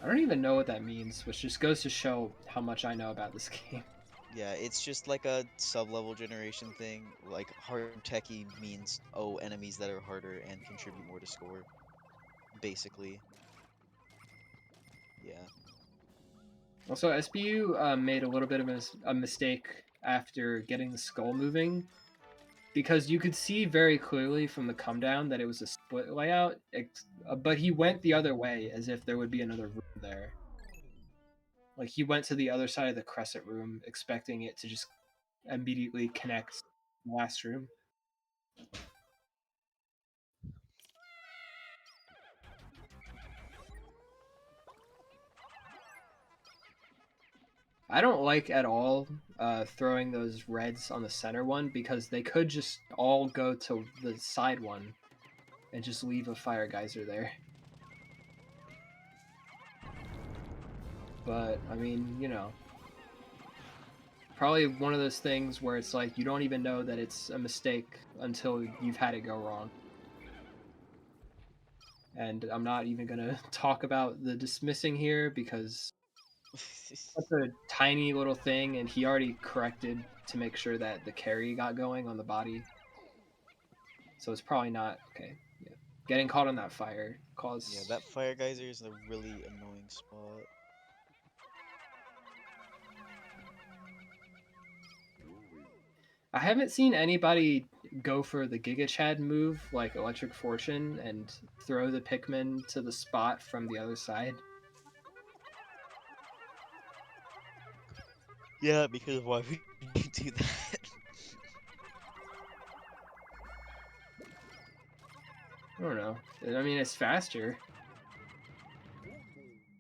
Speaker 2: I don't even know what that means, which just goes to show how much I know about this game.
Speaker 1: Yeah, it's just like a sub-level generation thing. Like hard techie means enemies that are harder and contribute more to score. Basically. Yeah.
Speaker 2: Also, SBU made a little bit of a mistake after getting the skull moving, because you could see very clearly from the come down that it was a split layout, but he went the other way as if there would be another room there. Like he went to the other side of the crescent room expecting it to just immediately connect the last room. I don't like at all throwing those reds on the center one because they could just all go to the side one and just leave a fire geyser there. But, I mean, you know, probably one of those things where it's like you don't even know that it's a mistake until you've had it go wrong. And I'm not even going to talk about the dismissing here because that's a tiny little thing, and he already corrected to make sure that the carry got going on the body. So it's probably not okay. Yeah, getting caught on that fire caused.
Speaker 1: Yeah, that fire geyser is a really annoying spot.
Speaker 2: I haven't seen anybody go for the Giga Chad move like Electric Fortune and throw the Pikmin to the spot from the other side.
Speaker 1: Yeah, because why would you do that?
Speaker 2: I don't know. I mean, it's faster.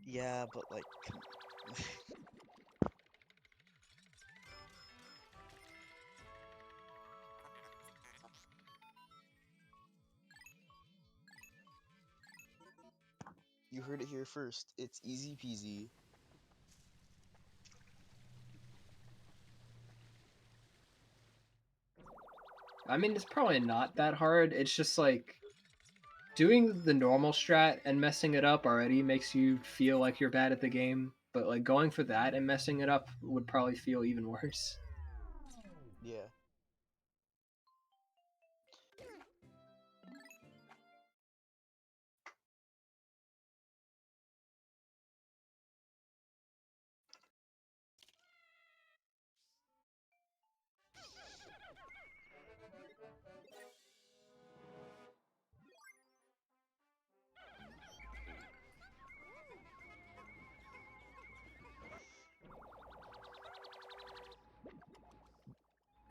Speaker 1: Yeah, but like, you heard it here first. It's easy peasy.
Speaker 2: I mean, it's probably not that hard. It's just like doing the normal strat and messing it up already makes you feel like you're bad at the game. But like going for that and messing it up would probably feel even worse.
Speaker 1: Yeah.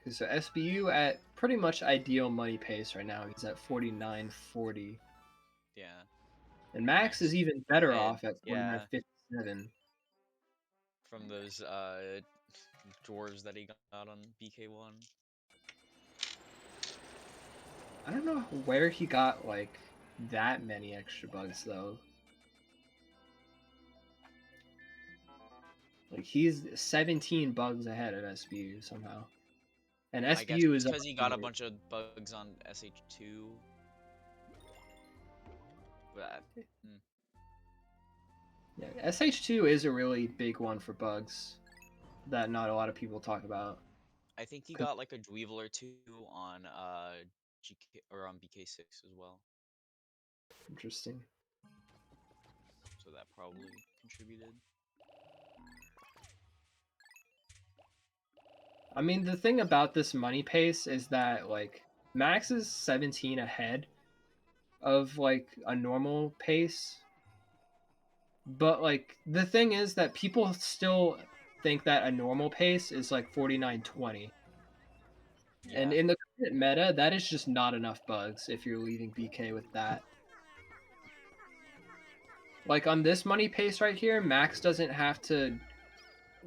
Speaker 2: So SBU at pretty much ideal money pace right now. He's at 49.40.
Speaker 1: Yeah.
Speaker 2: And Max is even better
Speaker 1: Ahead.
Speaker 2: off at
Speaker 1: Yeah.
Speaker 2: 49.57.
Speaker 1: From those dwarves that he got on BK1.
Speaker 2: I don't know where he got like that many extra bugs though. Like he's 17 bugs ahead of SBU somehow. And
Speaker 1: I guess
Speaker 2: SBU
Speaker 1: just
Speaker 2: is up
Speaker 1: because he got a
Speaker 2: here.
Speaker 1: bunch of bugs on SH2. But,
Speaker 2: Yeah, SH2 is a really big one for bugs that not a lot of people talk about.
Speaker 1: I think he got like a Dweevil or two on GK or on BK6 as well.
Speaker 2: Interesting.
Speaker 1: So that probably contributed.
Speaker 2: I mean, the thing about this money pace is that like Max is 17 ahead of like a normal pace. But like the thing is that people still think that a normal pace is like 49.20. And
Speaker 1: Yeah.
Speaker 2: in the current meta, that is just not enough bugs if you're leaving BK with that. Like on this money pace right here, Max doesn't have to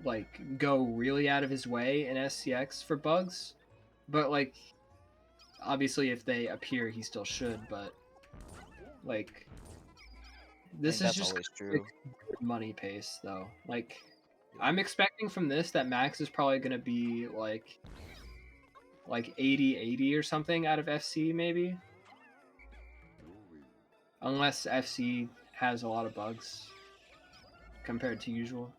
Speaker 2: like go really out of his way in SCX for bugs, but like obviously if they appear, he still should. But like
Speaker 1: I
Speaker 2: this
Speaker 1: mean,
Speaker 2: is
Speaker 1: that's
Speaker 2: just
Speaker 1: always
Speaker 2: like
Speaker 1: true.
Speaker 2: good money pace though. Like
Speaker 1: Yeah.
Speaker 2: I'm expecting from this that Max is probably gonna be like 80-80 or something out of FC maybe, unless FC has a lot of bugs compared to usual.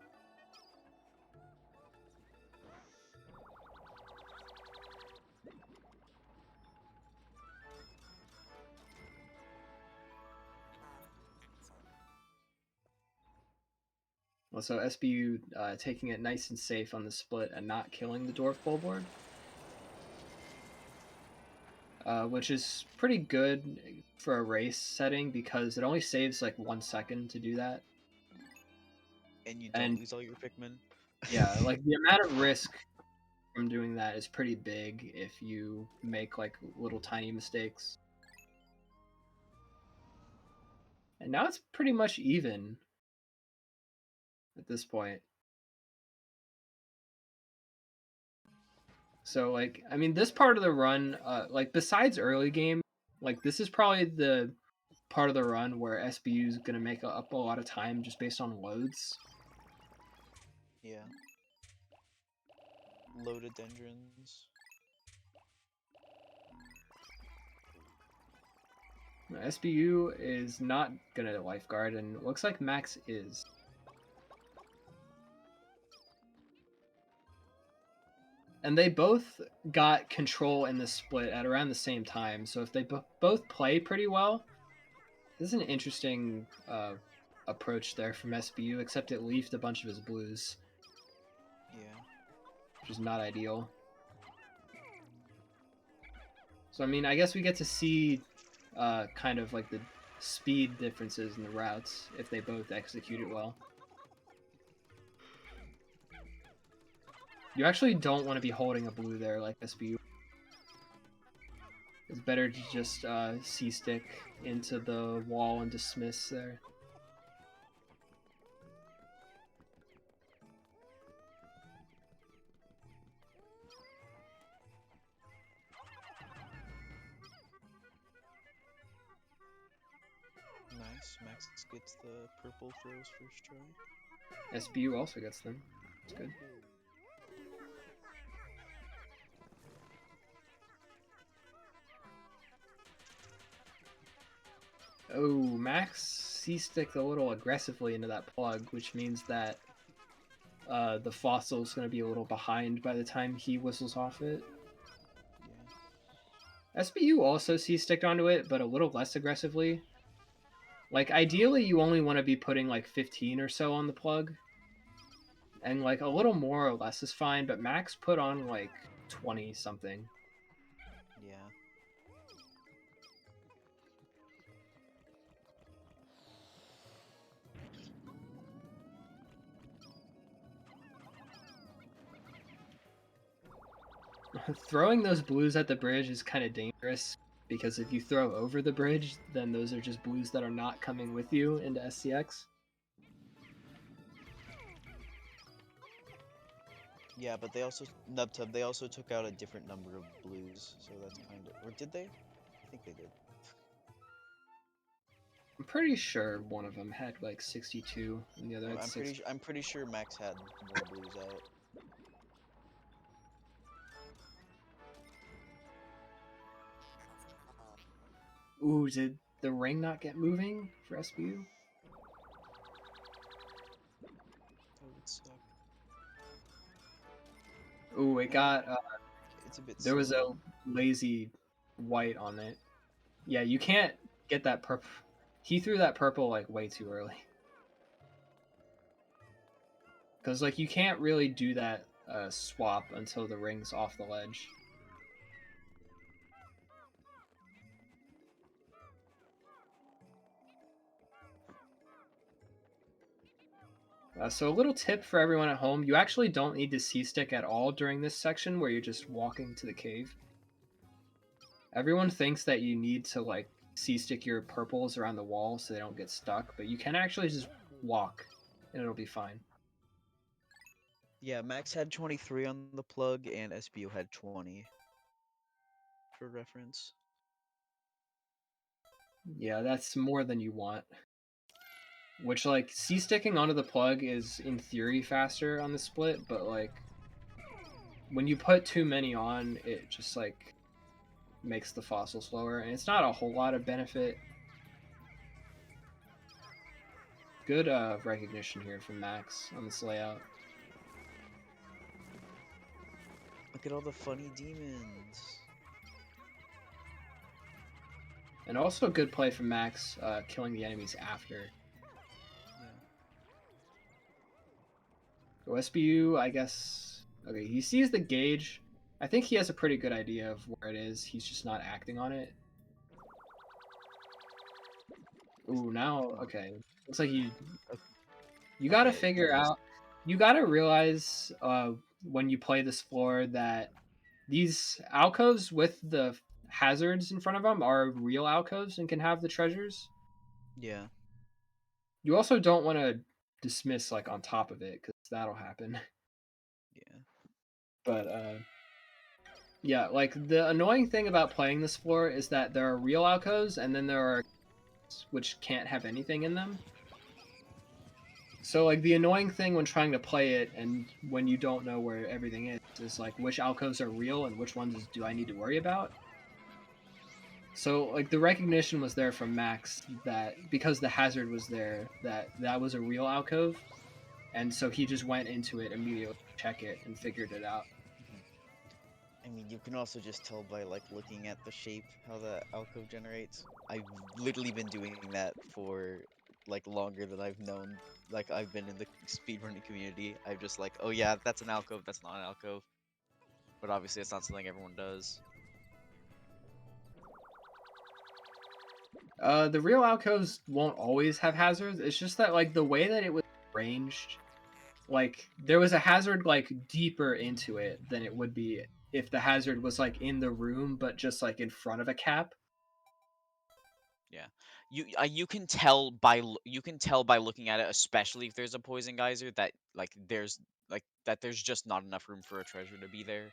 Speaker 2: Well, so SBU taking it nice and safe on the split and not killing the Dwarf Bullboard, which is pretty good for a race setting because it only saves like 1 second to do that.
Speaker 1: And you don't
Speaker 2: And
Speaker 1: lose all your Pikmin.
Speaker 2: yeah, like the amount of risk from doing that is pretty big if you make like little tiny mistakes. And now it's pretty much even at this point. So like, I mean, this part of the run, like besides early game, like this is probably the part of the run where SBU is gonna make up a lot of time just based on loads.
Speaker 1: Yeah. Lododendrons.
Speaker 2: SBU is not gonna lifeguard, and it looks like Max is. And they both got control in the split at around the same time, so if they both play pretty well, this is an interesting approach there from SBU, except it leafed a bunch of his blues.
Speaker 1: Yeah.
Speaker 2: Which is not ideal. So, I mean, I guess we get to see kind of like the speed differences in the routes if they both execute it well. You actually don't want to be holding a blue there like SBU. It's better to just C-stick into the wall and dismiss there.
Speaker 1: Nice. Max gets the purple throws first try.
Speaker 2: SBU also gets them. It's good. Oh, Max C-sticked a little aggressively into that plug, which means that the fossil is going to be a little behind by the time he whistles off it.
Speaker 1: Yeah.
Speaker 2: SBU also C-sticked onto it, but a little less aggressively. Like, ideally, you only want to be putting like 15 or so on the plug. And like a little more or less is fine, but Max put on like 20 something.
Speaker 1: Yeah.
Speaker 2: Throwing those blues at the bridge is kind of dangerous because if you throw over the bridge, then those are just blues that are not coming with you into SCX.
Speaker 1: Yeah, but they also Nubtub. They also took out a different number of blues, so that's kind of. Or did they? I think they did.
Speaker 2: I'm pretty sure one of them had like 62 and the other had 6.
Speaker 1: I'm pretty sure Max had more blues out.
Speaker 2: Ooh, did the ring not get moving for SBU?
Speaker 1: That would suck.
Speaker 2: Ooh, it got
Speaker 1: It's a bit
Speaker 2: there was a
Speaker 1: slow.
Speaker 2: lazy white on it. Yeah, you can't get that purple. He threw that purple like way too early. Because like you can't really do that swap until the ring's off the ledge. So a little tip for everyone at home, you actually don't need to C-stick at all during this section where you're just walking to the cave. Everyone thinks that you need to like C-stick your purples around the wall so they don't get stuck, but you can actually just walk and it'll be fine.
Speaker 1: Yeah, Max had 23 on the plug and SBU had 20 for reference.
Speaker 2: Yeah, that's more than you want. Which, like, C-sticking onto the plug is, in theory, faster on the split, but, like, when you put too many on, it just, like, makes the fossil slower, and it's not a whole lot of benefit. Good recognition here from Max on this layout.
Speaker 1: Look at all the funny demons.
Speaker 2: And also good play from Max, killing the enemies after.
Speaker 1: Yeah.
Speaker 2: SBU, I guess. Okay, he sees the gauge. I think he has a pretty good idea of where it is. He's just not acting on it. Ooh, now, okay. Looks like you gotta
Speaker 1: Okay,
Speaker 2: figure out, you gotta realize when you play this floor that these alcoves with the hazards in front of them are real alcoves and can have the treasures.
Speaker 1: yeah.
Speaker 2: You also don't want to dismiss like on top of it because that'll happen.
Speaker 1: Yeah.
Speaker 2: But yeah, like the annoying thing about playing this floor is that there are real alcoves and then there are which can't have anything in them. So like the annoying thing when trying to play it and when you don't know where everything is like which alcoves are real and which ones do I need to worry about. So like the recognition was there from Max that because the hazard was there that was a real alcove, and so he just went into it immediately to check it and figured it out.
Speaker 1: I mean, you can also just tell by like looking at the shape how the alcove generates. I've literally been doing that for like longer than I've known. Like I've been in the speedrunning community. I'm just like, oh yeah, that's an alcove. That's not an alcove. But obviously, it's not something everyone does.
Speaker 2: The real alcoves won't always have hazards. It's just that like the way that it was arranged, like there was a hazard like deeper into it than it would be if the hazard was like in the room but just like in front of a cap.
Speaker 1: Yeah, you can tell by you can tell by looking at it, especially if there's a poison geyser, that there's just not enough room for a treasure to be there.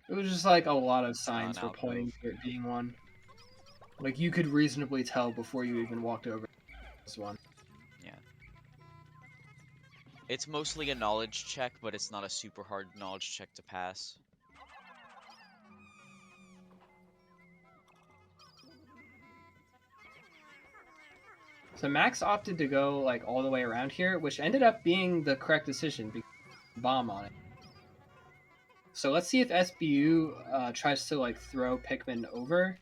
Speaker 2: It was just like a lot of
Speaker 1: It's not an
Speaker 2: signs were pointing
Speaker 1: alcove.
Speaker 2: to it being one. Like you could reasonably tell before you even walked over this one.
Speaker 1: Yeah. It's mostly a knowledge check, but it's not a super hard knowledge check to pass.
Speaker 2: So Max opted to go like all the way around here, which ended up being the correct decision because bomb on it. So let's see if SBU tries to like throw Pikmin over,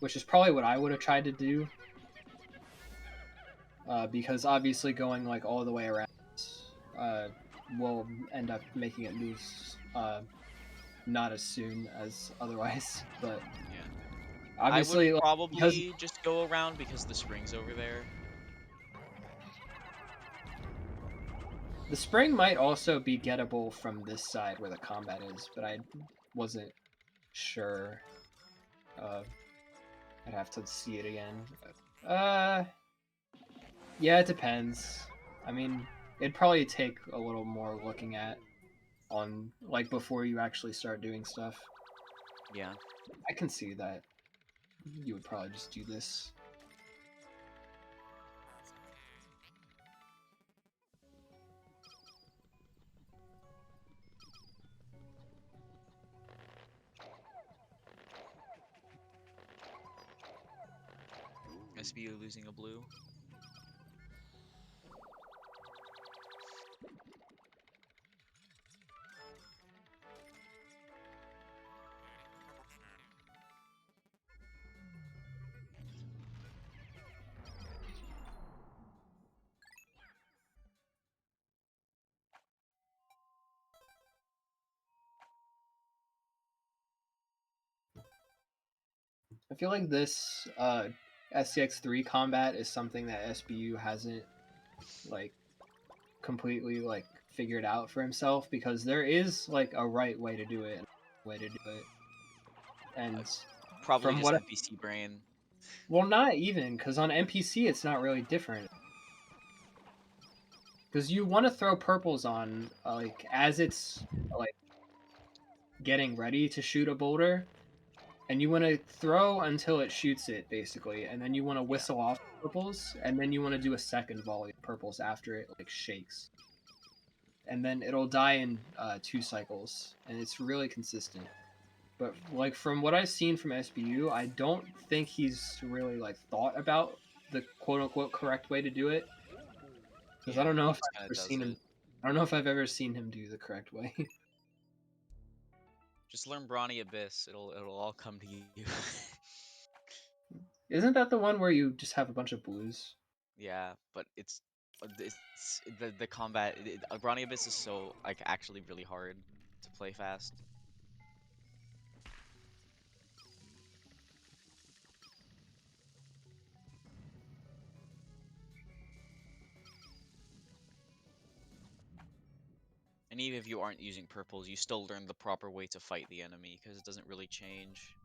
Speaker 2: which is probably what I would have tried to do. Because obviously going like all the way around will end up making it move not as soon as otherwise. But
Speaker 1: Yeah. I would
Speaker 2: obviously, like, because
Speaker 1: probably just go around because the spring's over there.
Speaker 2: the spring might also be gettable from this side where the combat is, but I wasn't sure. I'd have to see it again. Uh, yeah, it depends. I mean, it'd probably take a little more looking at on like before you actually start doing stuff.
Speaker 1: Yeah.
Speaker 2: I can see that you would probably just do this.
Speaker 1: SBU losing a blue.
Speaker 2: I feel like this SCX3 combat is something that SBU hasn't like completely like figured out for himself, because there is like a right way to do it and a way to do it. And
Speaker 1: Probably
Speaker 2: from
Speaker 1: just
Speaker 2: what
Speaker 1: NPC brain.
Speaker 2: well, not even, because on NPC it's not really different. Because you want to throw purples on like as it's like getting ready to shoot a boulder, and you want to throw until it shoots it basically, and then you want to
Speaker 1: Yeah.
Speaker 2: whistle off purples, and then you want to do a second volley of purples after it like shakes, and then it'll die in 2 cycles, and it's really consistent. But like from what I've seen from SBU, I don't think he's really like thought about the quote unquote correct way to do it. Because
Speaker 1: Yeah,
Speaker 2: I don't know
Speaker 1: he
Speaker 2: if
Speaker 1: just
Speaker 2: I've
Speaker 1: kind
Speaker 2: ever
Speaker 1: of does
Speaker 2: seen him.
Speaker 1: it.
Speaker 2: I don't know if I've ever seen him do the correct way.
Speaker 1: Just learn Brawny Abyss. It'll all come to you.
Speaker 2: Isn't that the one where you just have a bunch of blues?
Speaker 1: Yeah, but it's the combat. Brawny Abyss is so like actually really hard to play fast. And even if you aren't using purples, you still learn the proper way to fight the enemy because it doesn't really change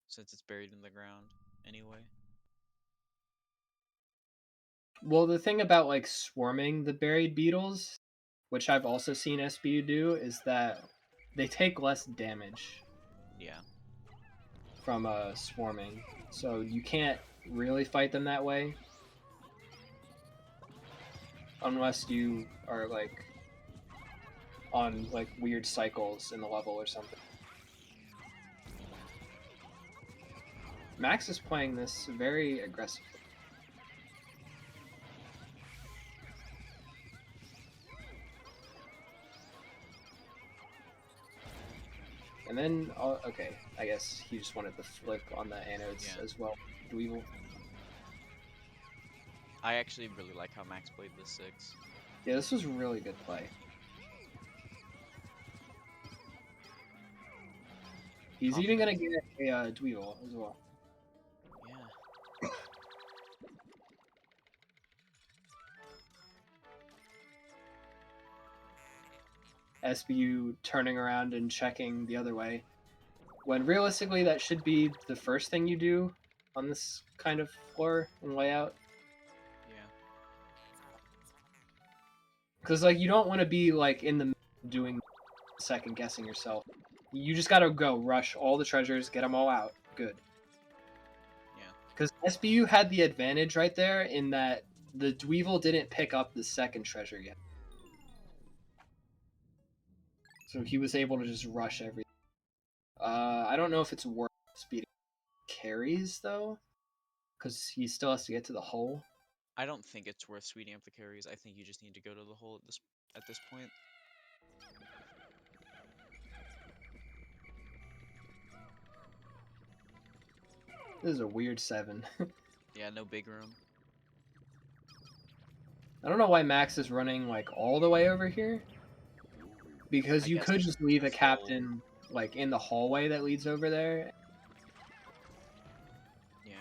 Speaker 1: since it's buried in the ground anyway.
Speaker 2: Well, the thing about like swarming the buried beetles, which I've also seen SBU do, is that they take less damage
Speaker 1: Yeah.
Speaker 2: from swarming, so you can't really fight them that way unless you are like on like weird cycles in the level or something. Max is playing this very aggressively. And then, okay, I guess he just wanted the flip on the anodes
Speaker 1: Yeah.
Speaker 2: as well. Dweevil.
Speaker 1: I actually really like how Max played this 6.
Speaker 2: Yeah, this was a really good play. He's even gonna get a Dweevil as well.
Speaker 1: Yeah.
Speaker 2: SBU turning around and checking the other way, when realistically that should be the first thing you do on this kind of floor and layout.
Speaker 1: Yeah.
Speaker 2: Because like you don't want to be like in the doing second guessing yourself. You just gotta go rush all the treasures, get them all out. Good.
Speaker 1: Yeah.
Speaker 2: Because SBU had the advantage right there in that the Dweevil didn't pick up the second treasure yet. So he was able to just rush everything. I don't know if it's worth speeding carries though, because he still has to get to the hole.
Speaker 1: I don't think it's worth speeding up the carries. I think you just need to go to the hole at this point.
Speaker 2: This is a weird 7.
Speaker 1: Yeah, no big room.
Speaker 2: I don't know why Max is running like all the way over here. Because
Speaker 1: I
Speaker 2: you
Speaker 1: guess
Speaker 2: could just leave a
Speaker 1: full.
Speaker 2: captain like in the hallway that leads over there.
Speaker 1: Yeah.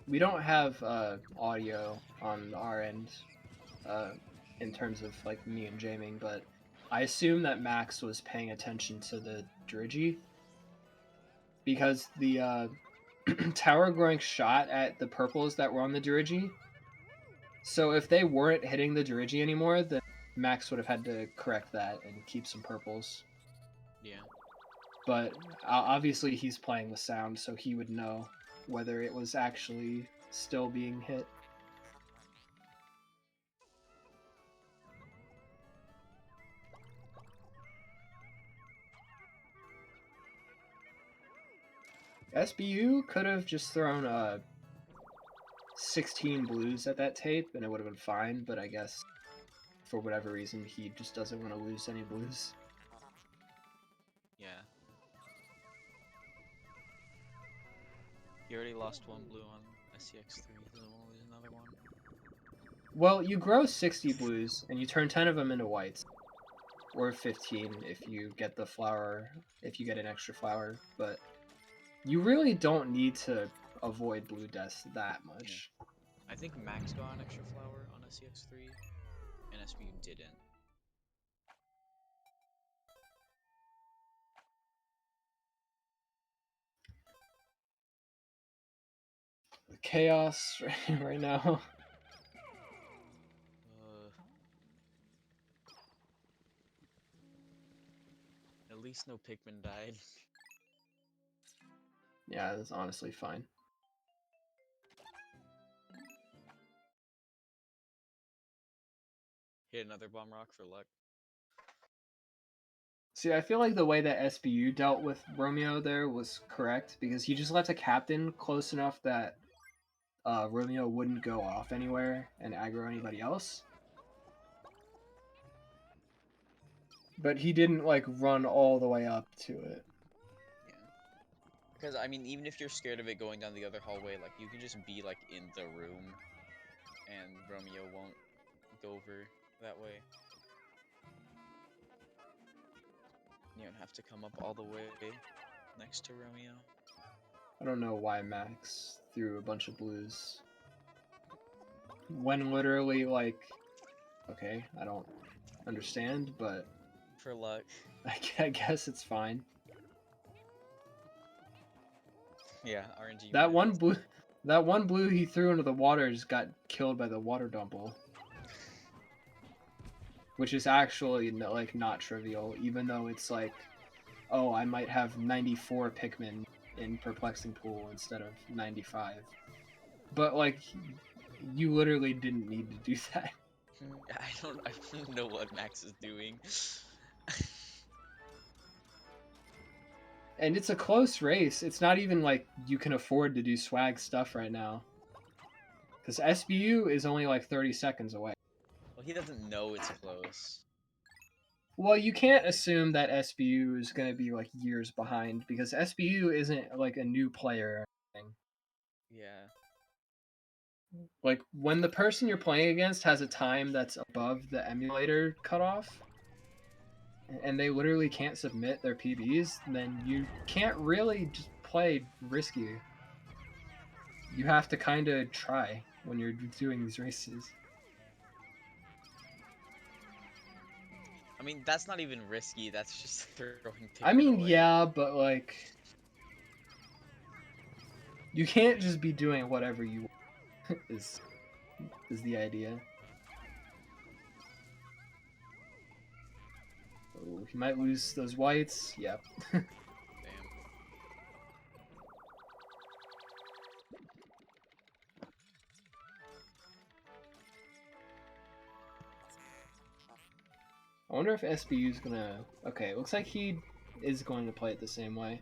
Speaker 2: We don't have audio on our end in terms of like me and Jaming, but I assume that Max was paying attention to the Dirigi because the tower growing shot at the purples that were on the Dirigi. So if they weren't hitting the Dirigi anymore, then Max would have had to correct that and keep some purples.
Speaker 1: Yeah.
Speaker 2: But obviously he's playing with sound, so he would know whether it was actually still being hit. SBU could have just thrown 16 blues at that tape and it would have been fine, but I guess for whatever reason he just doesn't want to lose any blues.
Speaker 1: Yeah. He already lost 1 blue on SCX3. He doesn't want to lose another one.
Speaker 2: Well, you grow 60 blues, and you turn 10 of them into whites. Or 15 if you get the flower, if you get an extra flower. But you really don't need to avoid blue deaths that much.
Speaker 3: Yeah. I think Max got an extra flower on SCX3, and SBU didn't.
Speaker 2: Chaos right now.
Speaker 3: At least no Pikmin died.
Speaker 2: Yeah, that's honestly fine.
Speaker 3: Hit another bomb rock for luck.
Speaker 2: See, I feel like the way that SBU dealt with Romeo there was correct because he just left a captain close enough that Romeo wouldn't go off anywhere and aggro anybody else. But he didn't like run all the way up to it.
Speaker 3: Yeah. Because I mean, even if you're scared of it going down the other hallway, like you can just be like in the room, and Romeo won't go over that way. You don't have to come up all the way next to Romeo.
Speaker 2: I don't know why Max threw a bunch of blues. When literally, like, okay, I don't understand, but
Speaker 3: For luck.
Speaker 2: I guess it's fine.
Speaker 3: Yeah, RNG.
Speaker 2: That one blue he threw into the water just got killed by the water dumple. Which is actually like not trivial, even though it's like, oh, I might have 94 Pikmin in Perplexing Pool instead of 95. But like, you literally didn't need to do that.
Speaker 3: I don't know what Max is doing.
Speaker 2: And it's a close race. It's not even like you can afford to do swag stuff right now. Because SBU is only like 30 seconds away.
Speaker 3: Well, he doesn't know it's close.
Speaker 2: Well, you can't assume that SBU is going to be like years behind because SBU isn't like a new player or anything.
Speaker 3: Yeah.
Speaker 2: Like when the person you're playing against has a time that's above the emulator cutoff, and they literally can't submit their PBs, then you can't really just play risky. You have to kind of try when you're doing these races.
Speaker 3: I mean, that's not even risky. That's just throwing Pikmin
Speaker 2: I mean,
Speaker 3: away.
Speaker 2: yeah, but like, you can't just be doing whatever you want. is the idea. Oh, he might lose those whites. Yep.
Speaker 3: Damn.
Speaker 2: I wonder if SBU's gonna... Okay, it looks like he is going to play it the same way.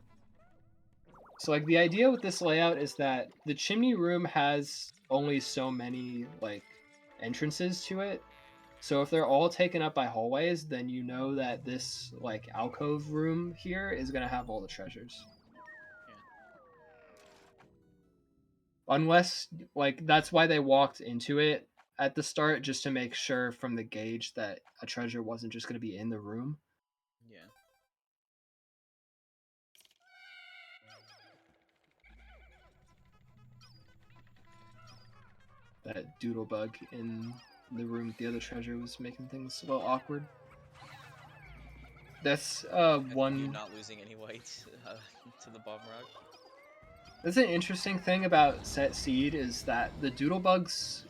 Speaker 2: So, like, the idea with this layout is that the chimney room has only so many, like, entrances to it. So if they're all taken up by hallways, then you know that this, like, alcove room here is gonna have all the treasures. Yeah. Unless, like, that's why they walked into it at the start, just to make sure from the gauge that a treasure wasn't just gonna be in the room.
Speaker 3: Yeah.
Speaker 2: That doodle bug in the room with the other treasure was making things a little awkward. That's one.
Speaker 3: You're not losing any whites to the bomb rock.
Speaker 2: That's an interesting thing about Set Seed is that the doodle bugs,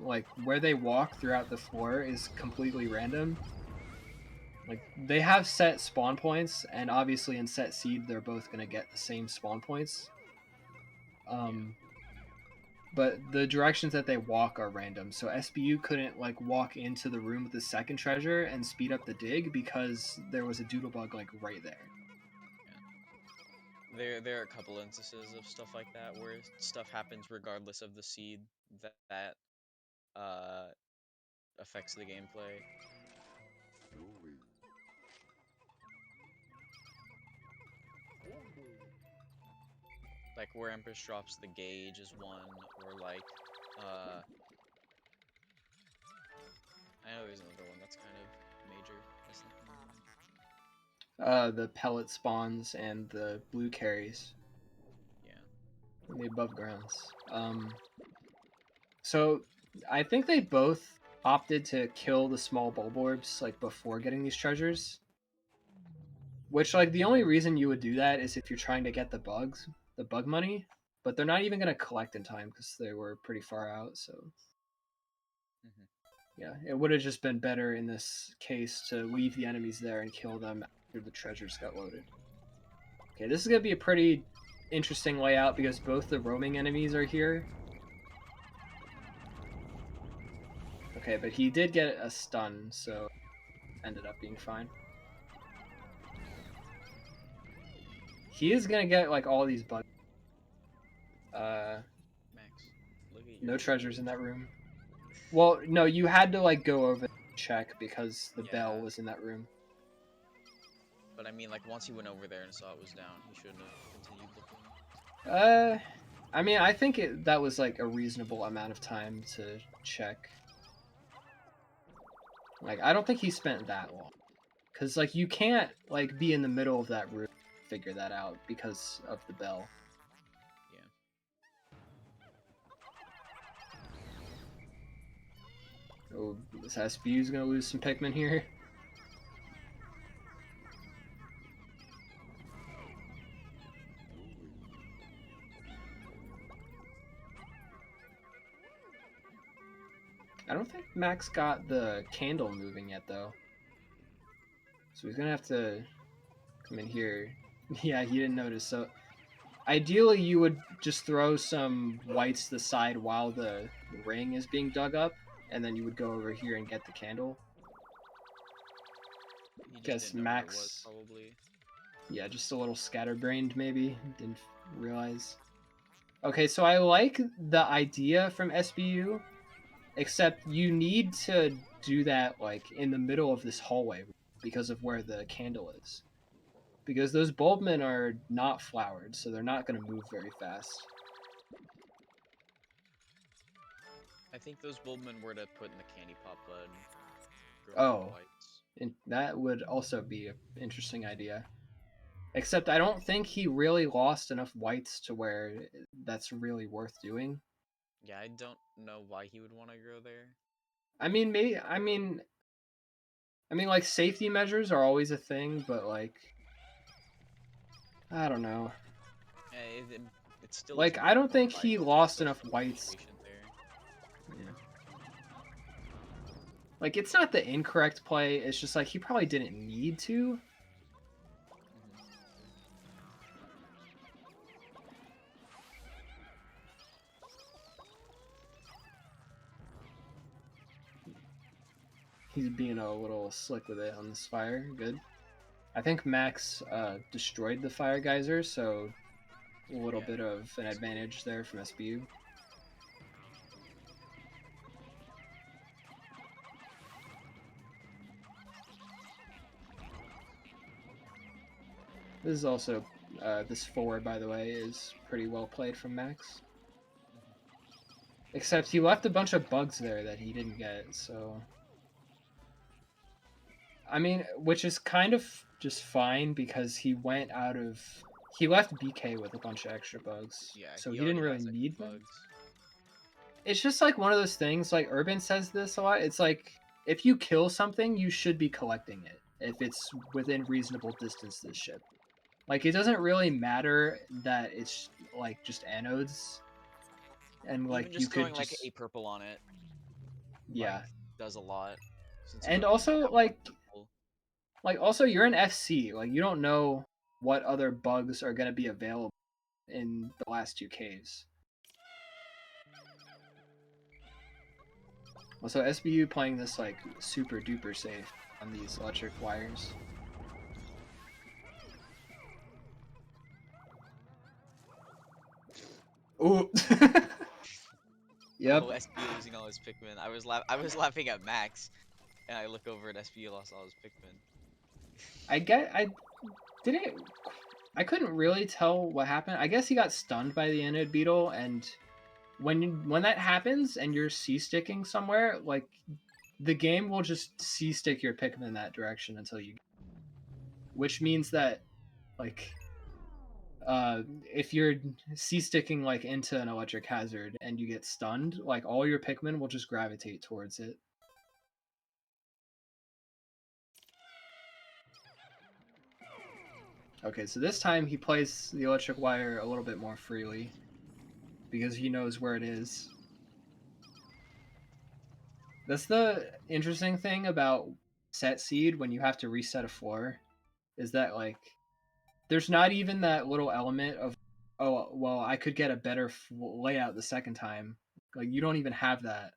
Speaker 2: like where they walk throughout the floor, is completely random. Like they have set spawn points, and obviously in Set Seed they're both gonna get the same spawn points. But the directions that they walk are random. So SBU couldn't like walk into the room with the second treasure and speed up the dig because there was a doodlebug like right there.
Speaker 3: Yeah. There are a couple instances of stuff like that where stuff happens regardless of the seed that affects the gameplay. Like where Empress drops the gauge is one, or like I know there's another one that's kind of major. That's not
Speaker 2: The pellet spawns and the blue carries.
Speaker 3: yeah.
Speaker 2: In the above grounds. So I think they both opted to kill the small bulb orbs like before getting these treasures. Which like the only reason you would do that is if you're trying to get the bug money. But they're not even gonna collect in time because they were pretty far out. So
Speaker 3: Mm-hmm.
Speaker 2: yeah, it would have just been better in this case to leave the enemies there and kill them after the treasures got loaded. Okay, this is gonna be a pretty interesting layout because both the roaming enemies are here. Okay, but he did get a stun, so ended up being fine. He is gonna get like all these bugs.
Speaker 3: Max, look at your
Speaker 2: No treasures in
Speaker 3: page.
Speaker 2: that room. Well, no, you had to like go over and check because the bell
Speaker 3: Yeah.
Speaker 2: was in that room.
Speaker 3: But I mean, like, once he went over there and saw it was down, he shouldn't have continued looking.
Speaker 2: I mean, I think that was like a reasonable amount of time to check. Like, I don't think he spent that long. Because, like, you can't, like, be in the middle of that room and figure that out because of the bell.
Speaker 3: Yeah.
Speaker 2: Oh, this SBU's gonna lose some Pikmin here. I don't think Max got the candle moving yet, though. So he's gonna have to come in here. Yeah, he didn't notice. So ideally, you would just throw some whites to the side while the ring is being dug up, and then you would go over here and get the candle.
Speaker 3: He just
Speaker 2: Guess
Speaker 3: didn't know where it was,
Speaker 2: Max.
Speaker 3: probably.
Speaker 2: Yeah, just a little scatterbrained, maybe. Didn't realize. Okay, so I like the idea from SBU, except you need to do that like in the middle of this hallway because of where the candle is. Because those bulbmen are not flowered, so they're not going to move very fast.
Speaker 3: I think those bulbmen were to put in the candy pop bud. Grow more
Speaker 2: Oh,
Speaker 3: whites.
Speaker 2: and that would also be an interesting idea. Except I don't think he really lost enough whites to where that's really worth doing.
Speaker 3: Yeah, I don't know why he would want to grow there.
Speaker 2: I mean, maybe. Like safety measures are always a thing, but like, I don't know.
Speaker 3: It's still
Speaker 2: Like,
Speaker 3: a
Speaker 2: I
Speaker 3: bit
Speaker 2: don't think he
Speaker 3: surprising
Speaker 2: lost
Speaker 3: stuff
Speaker 2: enough
Speaker 3: from
Speaker 2: whites.
Speaker 3: situation there.
Speaker 2: Yeah. Like, it's not the incorrect play. It's just like he probably didn't need to. He's being a little slick with it on this fire. Good. I think Max destroyed the fire geyser, so a little bit of an advantage there from SBU. This is also, this forward, by the way, is pretty well played from Max. Except he left a bunch of bugs there that he didn't get, so... I mean, which is kind of just fine because he went out of... He left BK with a bunch of extra bugs,
Speaker 3: Yeah,
Speaker 2: so
Speaker 3: he
Speaker 2: he didn't
Speaker 3: already
Speaker 2: really
Speaker 3: has extra
Speaker 2: need them.
Speaker 3: bugs.
Speaker 2: It's just like one of those things, like Urban says this a lot, it's like, if you kill something, you should be collecting it, if it's within reasonable distance to the ship. Like, it doesn't really matter that it's, like, just anodes, and, like,
Speaker 3: Even
Speaker 2: you
Speaker 3: just
Speaker 2: could
Speaker 3: throwing
Speaker 2: just...
Speaker 3: like a purple on it,
Speaker 2: Yeah.
Speaker 3: like, does a lot. Since you
Speaker 2: And
Speaker 3: don't need
Speaker 2: also,
Speaker 3: that one purple.
Speaker 2: also, you're an FC, like, you don't know what other bugs are going to be available in the last two caves. Also, SBU playing this, like, super duper safe on these electric wires. Ooh. Yep.
Speaker 3: Oh, SB losing all his Pikmin. I was laughing at Max, and I look over at SB lost all his Pikmin.
Speaker 2: I couldn't really tell what happened. I guess he got stunned by the Anode Beetle, and when that happens and you're C-sticking somewhere, like, the game will just C-stick your Pikmin in that direction until you, which means that like if you're C-sticking like into an electric hazard and you get stunned, like all your Pikmin will just gravitate towards it. Okay, so this time he plays the electric wire a little bit more freely because he knows where it is. That's the interesting thing about set seed when you have to reset a floor, is that like there's not even that little element of, oh well, I could get a better layout the second time. Like you don't even have that.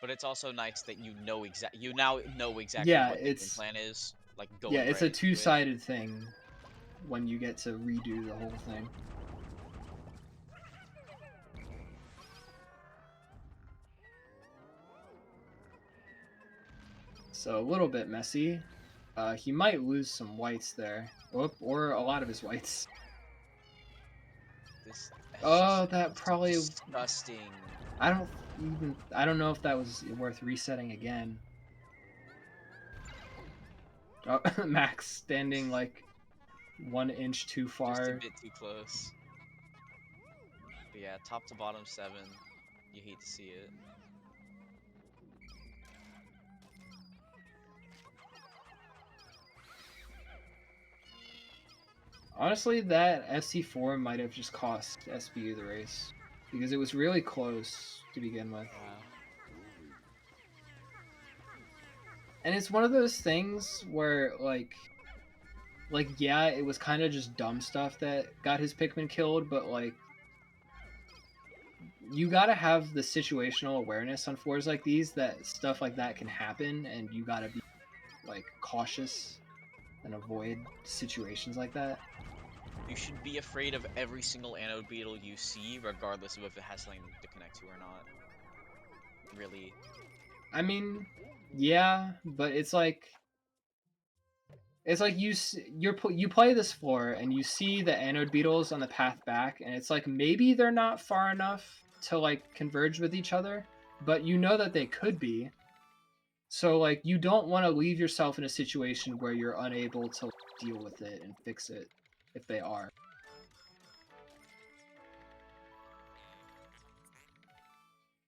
Speaker 3: But it's also nice that you now know exactly
Speaker 2: Yeah,
Speaker 3: what the game
Speaker 2: it's
Speaker 3: plan is, like
Speaker 2: yeah,
Speaker 3: going
Speaker 2: it's
Speaker 3: right
Speaker 2: a
Speaker 3: into it.
Speaker 2: two-sided thing when you get to redo the whole thing. So a little bit messy. He might lose some whites there, or a lot of his whites.
Speaker 3: That's
Speaker 2: Oh,
Speaker 3: just
Speaker 2: that probably.
Speaker 3: disgusting.
Speaker 2: I don't know if that was worth resetting again. Oh, Max standing like 1 inch too
Speaker 3: Just a
Speaker 2: far.
Speaker 3: bit too close. But yeah, top to bottom 7. You hate to see it.
Speaker 2: Honestly, that SC4 might have just cost SBU the race because it was really close to begin with. And it's one of those things where like yeah, it was kind of just dumb stuff that got his Pikmin killed, but like you gotta have the situational awareness on floors like these that stuff like that can happen, and you gotta be like cautious and avoid situations like that.
Speaker 3: You should be afraid of every single anode beetle you see, regardless of if it has something to connect to or not. Really.
Speaker 2: I mean, yeah, but it's like you play this floor and you see the anode beetles on the path back, and it's like maybe they're not far enough to like converge with each other, but you know that they could be. So like you don't want to leave yourself in a situation where you're unable to deal with it and fix it if they are.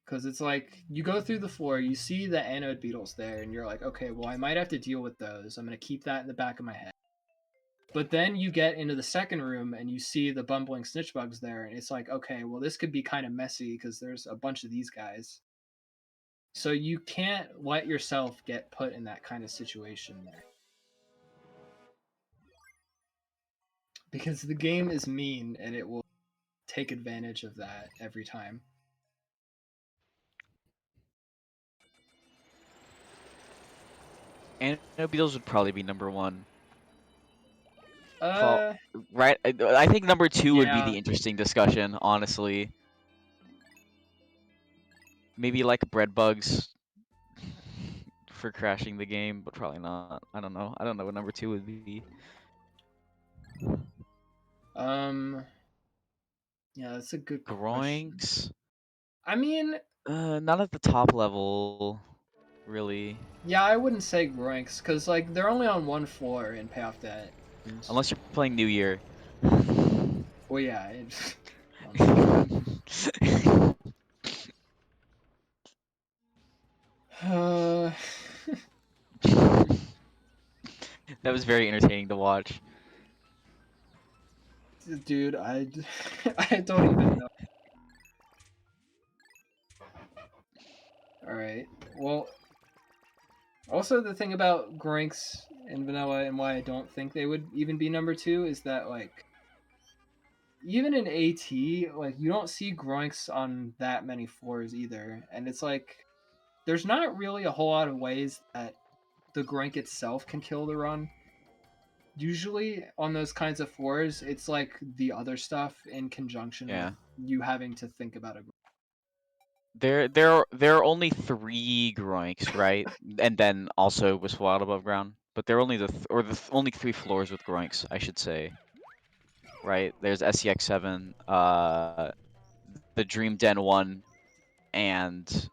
Speaker 2: Because it's like you go through the floor, you see the anode beetles there, and you're like, okay, well, I might have to deal with those. I'm going to keep that in the back of my head. But then you get into the second room and you see the bumbling snitch bugs there, and it's like, okay, well, this could be kind of messy because there's a bunch of these guys. So you can't let yourself get put in that kind of situation there. Because the game is mean and it will take advantage of that every time.
Speaker 1: Anode beetles would probably be number 1.
Speaker 2: Uh,
Speaker 1: Right? I think number 2 would be
Speaker 2: yeah.
Speaker 1: the interesting discussion, honestly. Maybe like bread bugs for crashing the game, but probably not. I don't know. I don't know what number 2 would be.
Speaker 2: Yeah, that's a good question.
Speaker 1: Groinks?
Speaker 2: I mean,
Speaker 1: Not at the top level, really.
Speaker 2: yeah, I wouldn't say Groinks because like they're only on one floor in Payoff Debt.
Speaker 1: Unless you're playing New Year.
Speaker 2: Well, yeah. Uh,
Speaker 1: That was very entertaining to watch.
Speaker 2: dude, I don't even know. All right. Well, also the thing about Groinks and Vanilla and why I don't think they would even be number 2 is that like even in AT, like you don't see Groinks on that many floors either, and it's like there's not really a whole lot of ways that the Groink itself can kill the run. Usually on those kinds of floors, it's like the other stuff in conjunction with you having to think about a Groink.
Speaker 1: There are only 3 Groinks, right? And then also Whistle Wild above ground. But there are only only 3 floors with Groinks, I should say. Right? There's SEX7, the Dream Den 1, and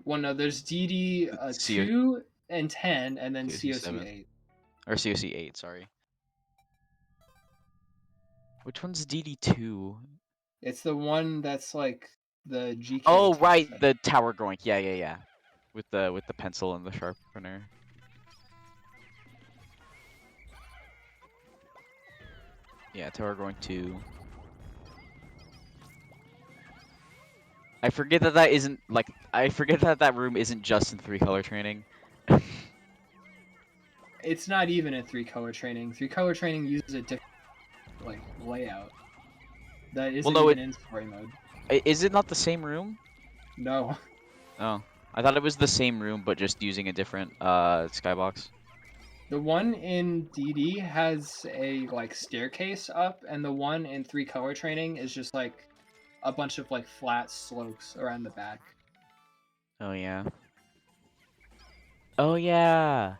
Speaker 2: Well, no, there's DD
Speaker 1: CO
Speaker 2: 2 and 10, and then
Speaker 1: COC
Speaker 2: COC
Speaker 1: 7.
Speaker 2: 8.
Speaker 1: Or COC 8, sorry. Which one's DD2?
Speaker 2: It's the one that's like the GK
Speaker 1: Oh,
Speaker 2: attack
Speaker 1: right,
Speaker 2: set.
Speaker 1: the tower groink. Yeah. With the pencil and the sharpener. Yeah, tower groink 2. I forget that isn't like I forget that room isn't just in 3-color training.
Speaker 2: It's not even a 3-color training. 3-color training uses a different like layout that isn't
Speaker 1: no,
Speaker 2: even in story mode.
Speaker 1: Is it not the same room?
Speaker 2: No.
Speaker 1: Oh, I thought it was the same room, but just using a different skybox.
Speaker 2: The one in DD has a like staircase up, and the one in 3-color training is just like a bunch of like flat slopes around the back.
Speaker 1: Oh yeah. Oh yeah.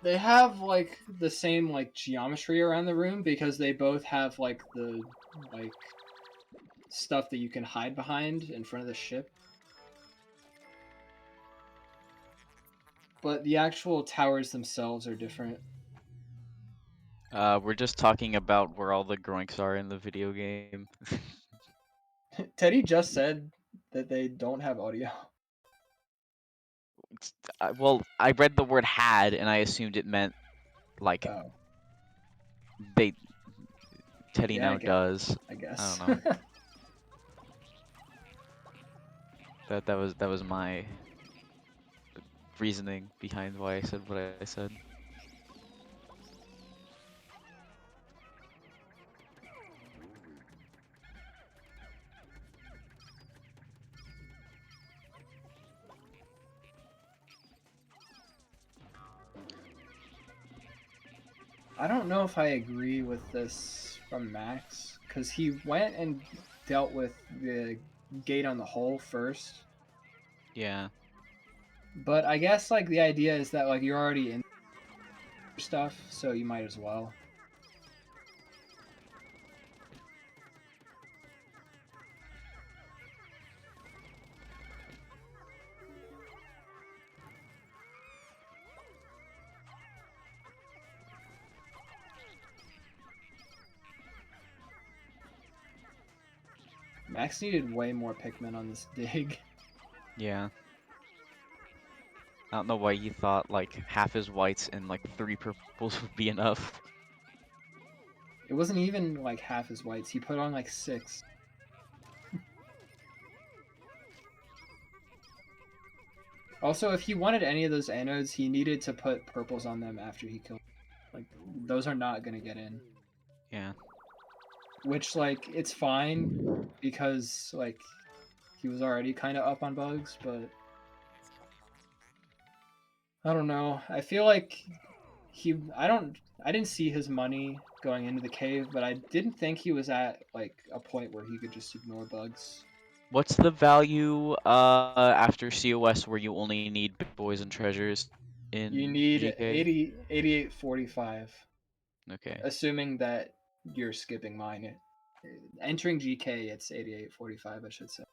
Speaker 2: They have like the same like geometry around the room because they both have like the like stuff that you can hide behind in front of the ship. But the actual towers themselves are different.
Speaker 1: We're just talking about where all the groinks are in the video game.
Speaker 2: Teddy just said that they don't have audio.
Speaker 1: Well, I read the word had, and I assumed it meant like
Speaker 2: Oh,
Speaker 1: they. Teddy
Speaker 2: yeah,
Speaker 1: now does.
Speaker 2: I
Speaker 1: I
Speaker 2: guess.
Speaker 1: don't know. That was my reasoning behind why I said what I said.
Speaker 2: I don't know if I agree with this from Max, because he went and dealt with the gate on the hole first.
Speaker 1: Yeah.
Speaker 2: But I guess like the idea is that like you're already in stuff, so you might as well. Max needed way more Pikmin on this dig.
Speaker 1: Yeah. I don't know why he thought like half his whites and like 3 purples would be enough.
Speaker 2: It wasn't even like half his whites. He put on like 6. Also, if he wanted any of those anodes, he needed to put purples on them after he killed. Like those are not gonna get in.
Speaker 1: Yeah.
Speaker 2: Which like it's fine because like he was already kind of up on bugs, but I don't know. I feel like I didn't see his money going into the cave, but I didn't think he was at like a point where he could just ignore bugs.
Speaker 1: What's the value after COS where you only need big boys and treasures
Speaker 2: You
Speaker 1: in
Speaker 2: need
Speaker 1: GK?
Speaker 2: 8845,
Speaker 1: Okay.
Speaker 2: assuming that you're skipping mine. Entering GK, it's 8845, I should say.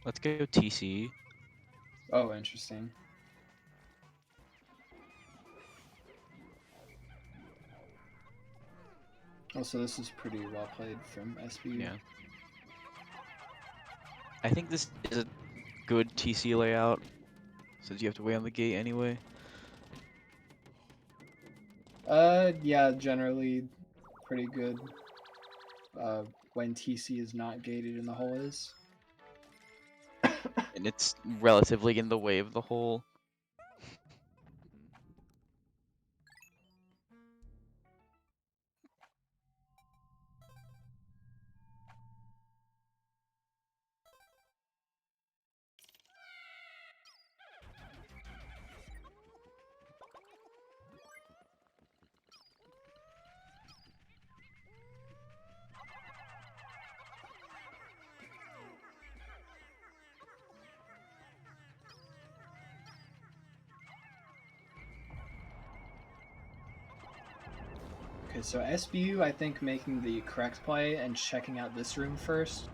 Speaker 1: Let's go TC.
Speaker 2: Oh, interesting. Also, this is pretty well played from SBU.
Speaker 1: Yeah. I think this is a good TC layout since you have to wait on the gate anyway.
Speaker 2: Yeah, generally pretty good. When TC is not gated and the hole is.
Speaker 1: And it's relatively in the way of the hole.
Speaker 2: Okay, so SBU, I think making the correct play and checking out this room first.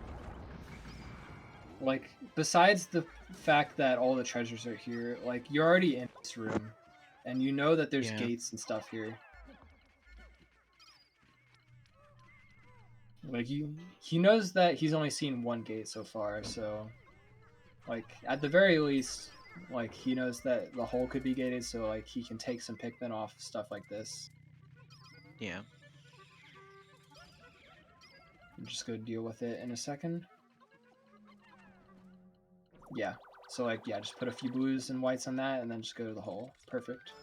Speaker 2: Like, besides the fact that all the treasures are here, like, you're already in this room, and you know that there's gates and stuff here. Like, he knows that he's only seen one gate so far, so, like, at the very least, like, he knows that the hole could be gated, so, like, he can take some Pikmin off, stuff like this.
Speaker 1: Yeah.
Speaker 2: I'm just gonna deal with it in a second. Yeah. So, like, yeah, just put a few blues and whites on that, and then just go to the hole. Perfect.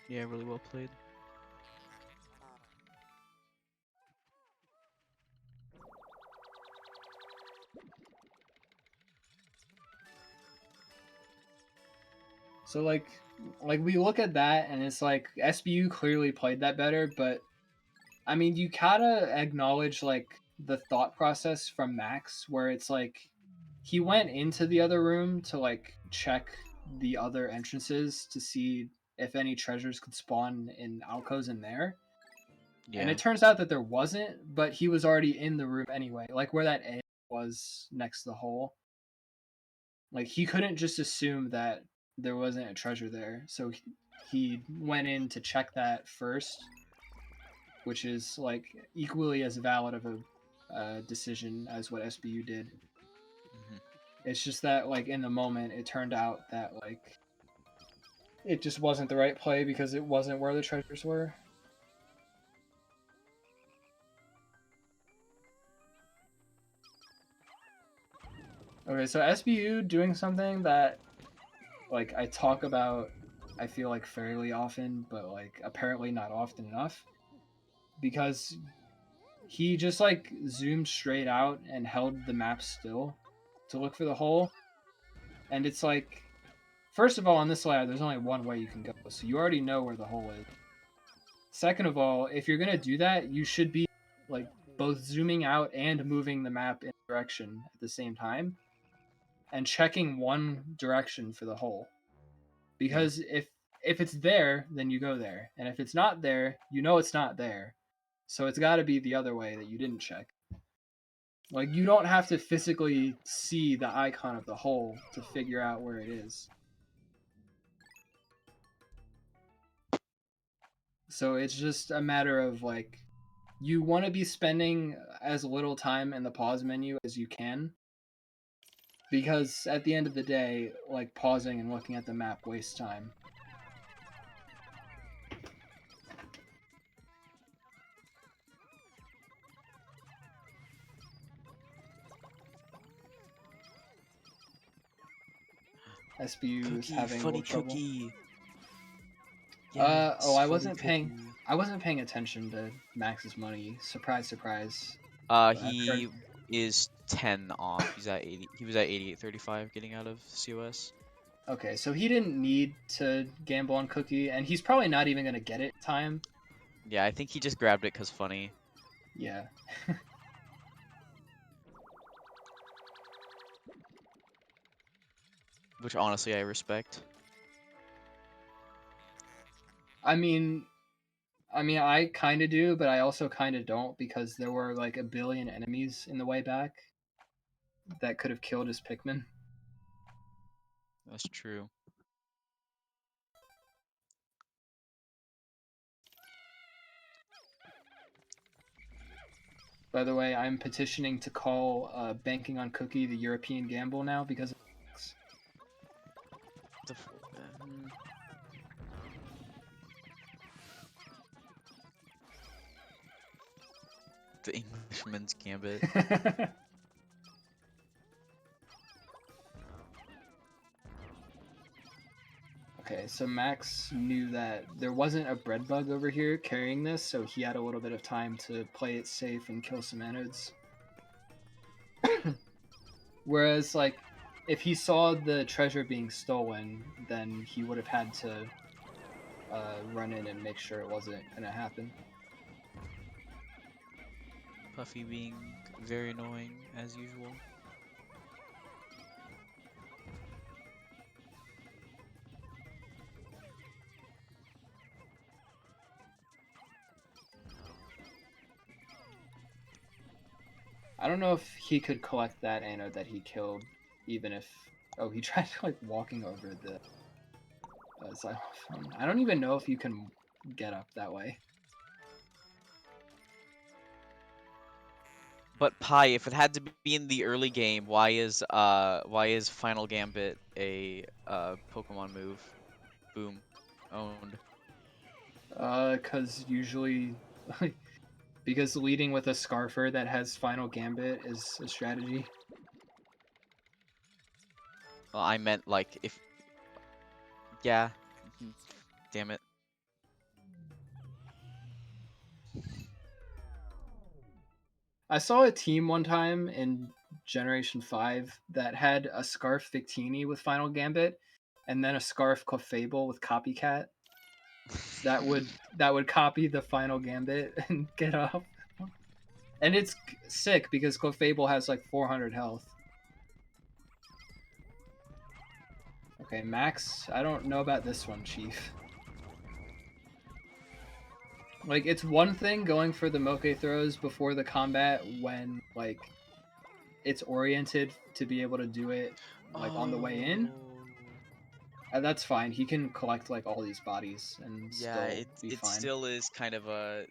Speaker 1: Yeah, really well played.
Speaker 2: So, like we look at that, and it's like, SBU clearly played that better, but, I mean, you gotta acknowledge, like, the thought process from Max, where it's like, he went into the other room to, like, check the other entrances to see if any treasures could spawn in alcoves in there.
Speaker 1: Yeah.
Speaker 2: And it turns out that there wasn't, but he was already in the room anyway, like where that egg was next to the hole. Like, he couldn't just assume that there wasn't a treasure there, so he went in to check that first, which is, like, equally as valid of a decision as what SBU did.
Speaker 1: Mm-hmm.
Speaker 2: It's just that, like, in the moment, it turned out that, like, it just wasn't the right play because it wasn't where the treasures were. Okay, so SBU doing something that, like, I talk about, I feel like, fairly often, but, like, apparently not often enough, because he just, like, zoomed straight out and held the map still to look for the hole. And it's like, first of all, on this layer, there's only one way you can go, so you already know where the hole is. Second of all, if you're gonna do that, you should be, like, both zooming out and moving the map in direction at the same time, and checking one direction for the hole. Because if it's there, then you go there, and if it's not there, you know it's not there. So it's got to be the other way that you didn't check. Like, you don't have to physically see the icon of the hole to figure out where it is. So it's just a matter of, like, you want to be spending as little time in the pause menu as you can, because at the end of the day, like, pausing and looking at the map wastes time. SBU is having a little trouble.
Speaker 1: Cookie. Yes,
Speaker 2: I wasn't paying attention to Max's money. Surprise, surprise.
Speaker 1: He is 10 off. He's at 80. He was at 88.35 getting out of COS.
Speaker 2: Okay, so he didn't need to gamble on Cookie, and he's probably not even gonna get it in time.
Speaker 1: Yeah, I think he just grabbed it because funny.
Speaker 2: Yeah.
Speaker 1: Which honestly I respect.
Speaker 2: I mean, I kind of do, but I also kind of don't, because there were like a billion enemies in the way back that could have killed his Pikmin.
Speaker 1: That's true.
Speaker 2: By the way, I'm petitioning to call banking on Cookie the European gamble now because of
Speaker 1: the Englishman's gambit.
Speaker 2: Okay, so Max knew that there wasn't a bread bug over here carrying this, so he had a little bit of time to play it safe and kill some anodes. Whereas, like, if he saw the treasure being stolen, then he would have had to run in and make sure it wasn't going to happen.
Speaker 1: Puffy being very annoying as usual.
Speaker 2: I don't know if he could collect that anode that he killed, even if. Oh, he tried like walking over the xylophone. I don't even know if you can get up that way.
Speaker 1: But Pi, if it had to be in the early game, why is Final Gambit a Pokemon move? Boom, owned.
Speaker 2: Because usually, because leading with a Scarfer that has Final Gambit is a strategy.
Speaker 1: Well, I meant like if. Yeah. Damn it.
Speaker 2: I saw a team one time in Generation 5 that had a Scarf Victini with Final Gambit, and then a Scarf Clefable with Copycat. That would copy the Final Gambit and get up. And it's sick because Clefable has like 400 health. Okay, Max, I don't know about this one, Chief. Like, it's one thing going for the Moke throws before the combat when, like, it's oriented to be able to do it, like, on the way in. That's fine. He can collect, like, all these bodies and
Speaker 3: Yeah,
Speaker 2: still be
Speaker 3: it
Speaker 2: fine.
Speaker 3: still is kind of a.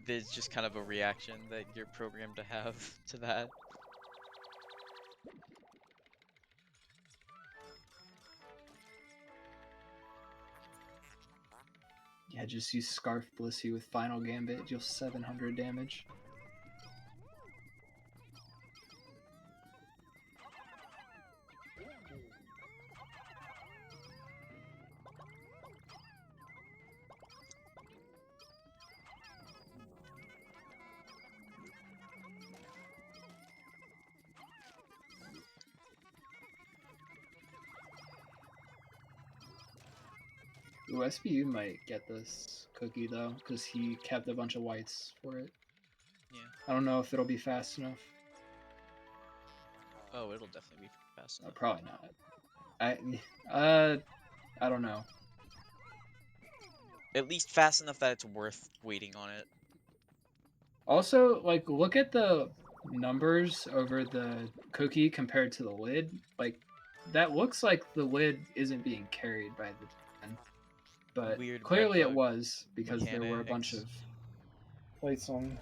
Speaker 3: There's just kind of a reaction that you're programmed to have to that.
Speaker 2: Yeah, just use Scarf Blissey with Final Gambit, deal 700 damage. Ooh, SBU might get this cookie though, because he kept a bunch of whites for it.
Speaker 3: Yeah.
Speaker 2: I don't know if it'll be fast enough.
Speaker 3: Oh, it'll definitely be fast enough.
Speaker 2: Probably not. I don't know.
Speaker 3: At least fast enough that it's worth waiting on it.
Speaker 2: Also, like, look at the numbers over the cookie compared to the lid. Like, that looks like the lid isn't being carried by the 10. But
Speaker 3: Weird
Speaker 2: clearly it
Speaker 3: redbug
Speaker 2: was, because there were a bunch
Speaker 3: mechanics.
Speaker 2: of lights on.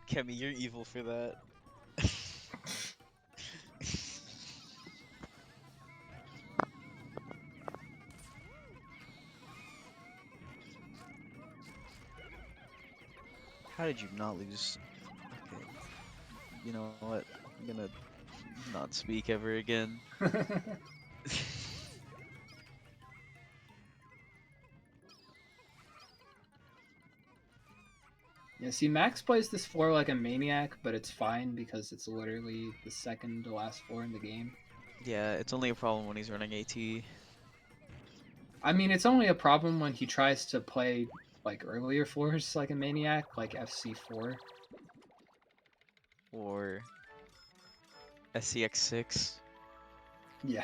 Speaker 1: Kemi, you're evil for that. How did you not lose? Okay. You know what? I'm gonna not speak ever again.
Speaker 2: Yeah, see, Max plays this floor like a maniac, but it's fine because it's literally the second to last floor in the game.
Speaker 1: Yeah, it's only a problem when he's running AT.
Speaker 2: I mean, it's only a problem when he tries to play like earlier floors like a maniac, like FC4.
Speaker 1: Or SCX6.
Speaker 2: Yeah.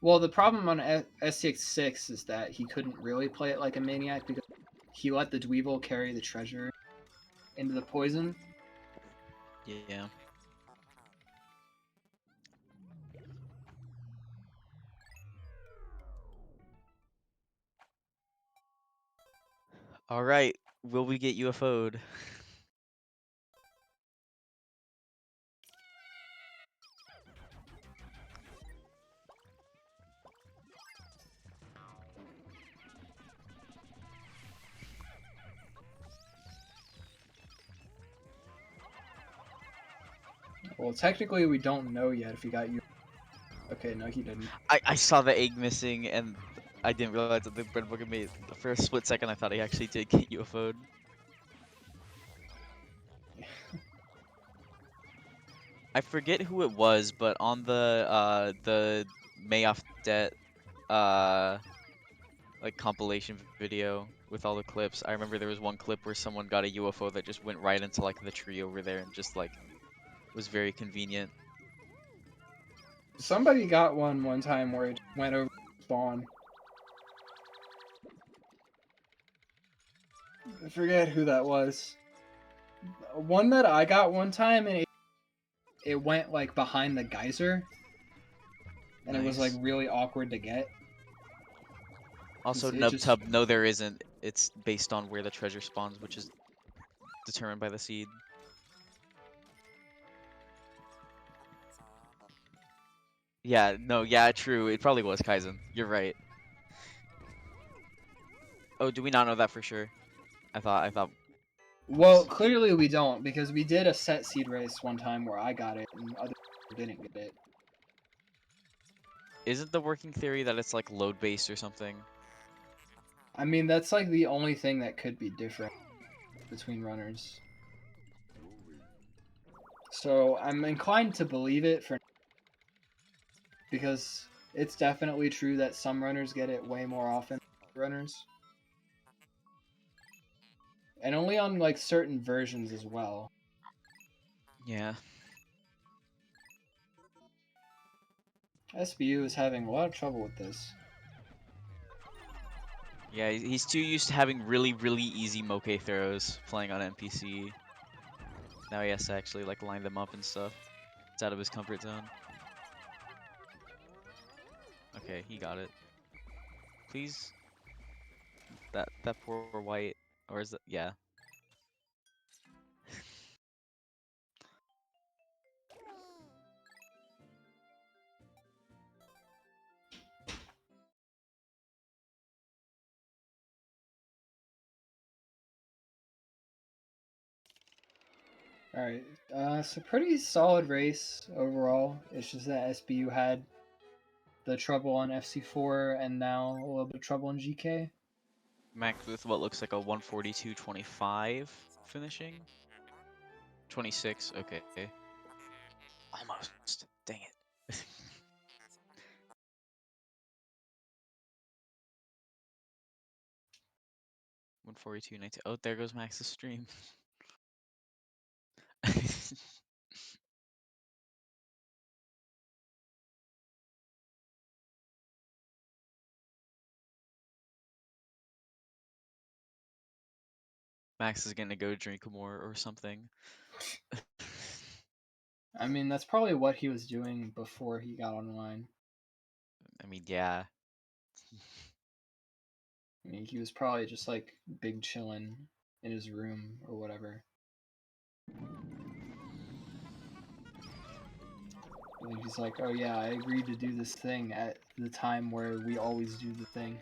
Speaker 2: Well, the problem on SCX6 is that he couldn't really play it like a maniac because he let the Dweevil carry the treasure into the poison.
Speaker 1: Yeah. Alright, will we get UFO'd?
Speaker 2: Well, technically, we don't know yet if he got you. Okay, no, he didn't.
Speaker 1: I saw the egg missing and I didn't realize that the bread bucket made. For a split second, I thought he actually did get UFO'd. I forget who it was, but on the May off debt like compilation video, with all the clips. I remember there was one clip where someone got a UFO that just went right into like the tree over there and just like was very convenient.
Speaker 2: Somebody got one time where it went over spawn. I forget who that was. One that I got one time, and it went like behind the geyser, and it was like
Speaker 1: Nice.
Speaker 2: really awkward to get.
Speaker 1: Also,
Speaker 2: It just
Speaker 1: NubTub, no, there isn't. It's based on where the treasure spawns, which is determined by the seed. Yeah, no, yeah, true. It probably was Kaizen. You're right. Oh, do we not know that for sure? I thought.
Speaker 2: well, clearly we don't, because we did a set seed race one time where I got it and other people didn't get it.
Speaker 1: Isn't the working theory that it's like load based or something?
Speaker 2: I mean, that's like the only thing that could be different between runners. So I'm inclined to believe it for because it's definitely true that some runners get it way more often than runners. And only on like certain versions as well.
Speaker 1: Yeah.
Speaker 2: SBU is having a lot of trouble with this.
Speaker 1: Yeah, he's too used to having really, really easy moke throws playing on NPC. Now he has to actually like line them up and stuff. It's out of his comfort zone. Okay, he got it. Please. That poor white, or is it? Yeah.
Speaker 2: Alright, so pretty solid race overall. It's just that SBU had the trouble on FC4 and now a little bit of trouble in GK.
Speaker 1: Max with what looks like a 142.25 finishing. 26. Okay. Almost. Dang it. 142.19. Oh, there goes Max's stream. Max is gonna go drink more or something.
Speaker 2: I mean, that's probably what he was doing before he got online.
Speaker 1: I mean, yeah.
Speaker 2: I mean, he was probably just like big chillin' in his room or whatever. And he's like, oh yeah, I agreed to do this thing at the time where we always do the thing.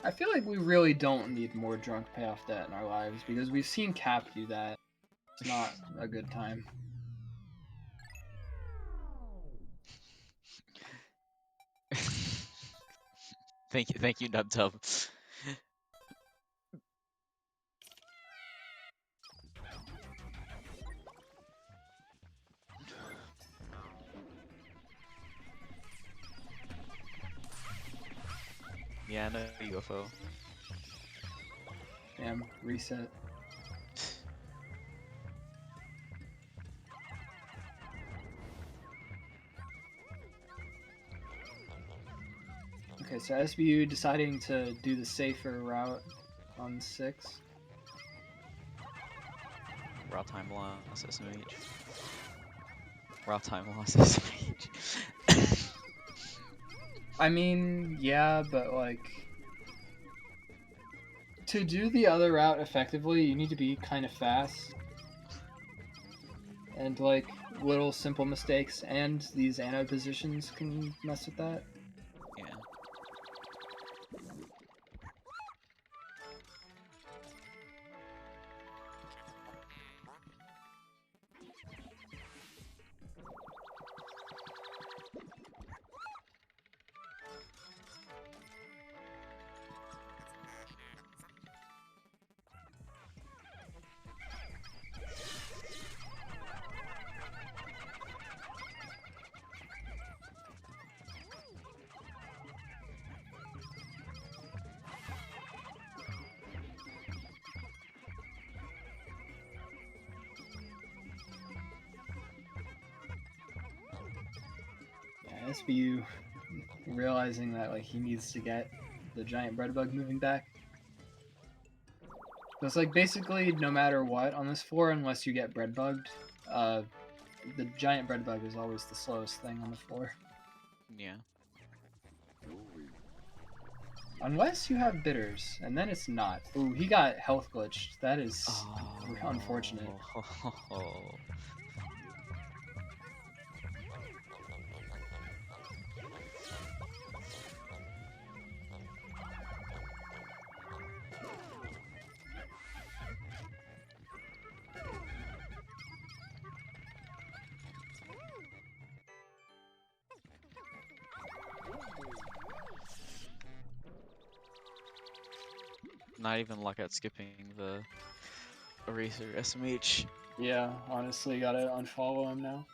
Speaker 2: I feel like we really don't need more drunk payoff debt in our lives because we've seen Cap do that. It's not a good time.
Speaker 1: Thank you, NubTub. Yeah, no UFO.
Speaker 2: Damn, reset. Okay, so SBU deciding to do the safer route on 6.
Speaker 1: Raw time loss SMH. Raw time loss SMH.
Speaker 2: I mean, yeah, but like to do the other route effectively, you need to be kind of fast. And like little simple mistakes and these anode positions can mess with that.
Speaker 1: Yeah.
Speaker 2: SBU realizing that like he needs to get the giant bread bug moving back. So it's like basically no matter what on this floor, unless you get bread bugged, the giant bread bug is always the slowest thing on the floor.
Speaker 3: Yeah.
Speaker 2: Unless you have bitters, and then it's not. Ooh, he got health glitched. That is unfortunate.
Speaker 1: Oh. Not even luck at skipping the eraser SMH.
Speaker 2: Yeah, honestly, gotta unfollow him now.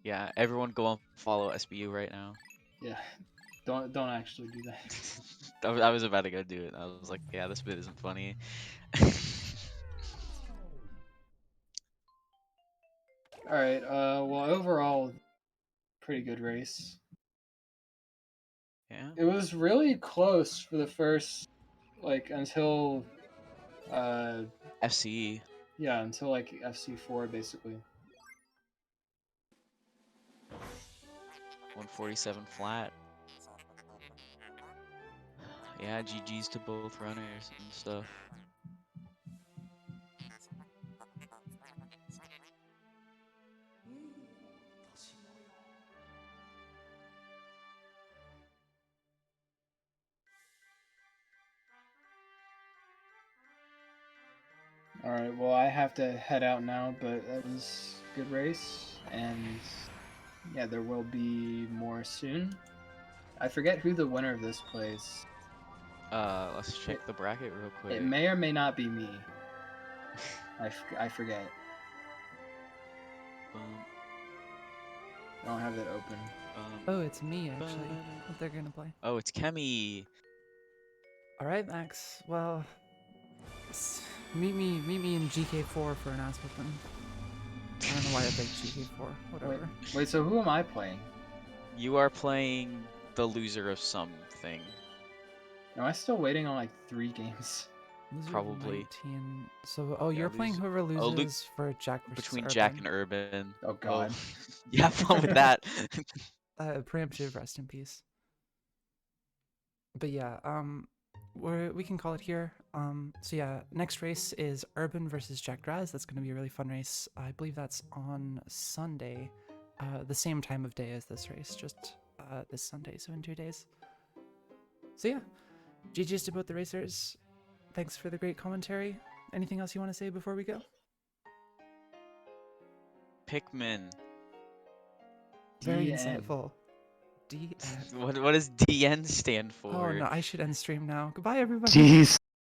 Speaker 1: Yeah, everyone go and follow SBU right now.
Speaker 2: Yeah, don't actually do that.
Speaker 1: I was about to go do it. I was like, yeah, this bit isn't funny.
Speaker 2: All right. Well, overall, pretty good race.
Speaker 1: Yeah.
Speaker 2: It was really close for the first, like, until,
Speaker 1: FCE.
Speaker 2: yeah, until like FC4 basically.
Speaker 1: 147 flat. Yeah, GG's to both runners and stuff.
Speaker 2: All right. Well, I have to head out now, but that was a good race, and yeah, there will be more soon. I forget who the winner of this plays.
Speaker 1: Let's check the bracket real quick.
Speaker 2: It may or may not be me. I forget. I don't have it open.
Speaker 4: Oh, it's me actually. What they're gonna play.
Speaker 1: Oh, it's Kemi.
Speaker 4: All right, Max. Well, meet me in GK4 for an ass whooping. I don't know why I picked GK4. Whatever.
Speaker 2: Wait. So who am I playing?
Speaker 1: You are playing the loser of something.
Speaker 2: Am I still waiting on like 3 games?
Speaker 4: Loser of
Speaker 1: Probably.
Speaker 4: 19. So, oh,
Speaker 1: Yeah,
Speaker 4: you're playing whoever loses for Jack versus
Speaker 1: Between
Speaker 4: Urban.
Speaker 1: Jack and Urban.
Speaker 2: Oh God.
Speaker 1: You have fun with that.
Speaker 4: Preemptive, rest in peace. But yeah, we can call it here. So yeah, next race is Urban versus Jack Draz. That's gonna be a really fun race. I believe that's on Sunday, the same time of day as this race, just this Sunday, so in 2 days. So yeah, GG's to both the racers. Thanks for the great commentary. Anything else you want to say before we go?
Speaker 1: Pikmin.
Speaker 4: Very
Speaker 2: DN.
Speaker 4: insightful. DN.
Speaker 1: What does DN stand for?
Speaker 4: Oh no, I should end stream now. Goodbye, everybody.
Speaker 2: Jeez.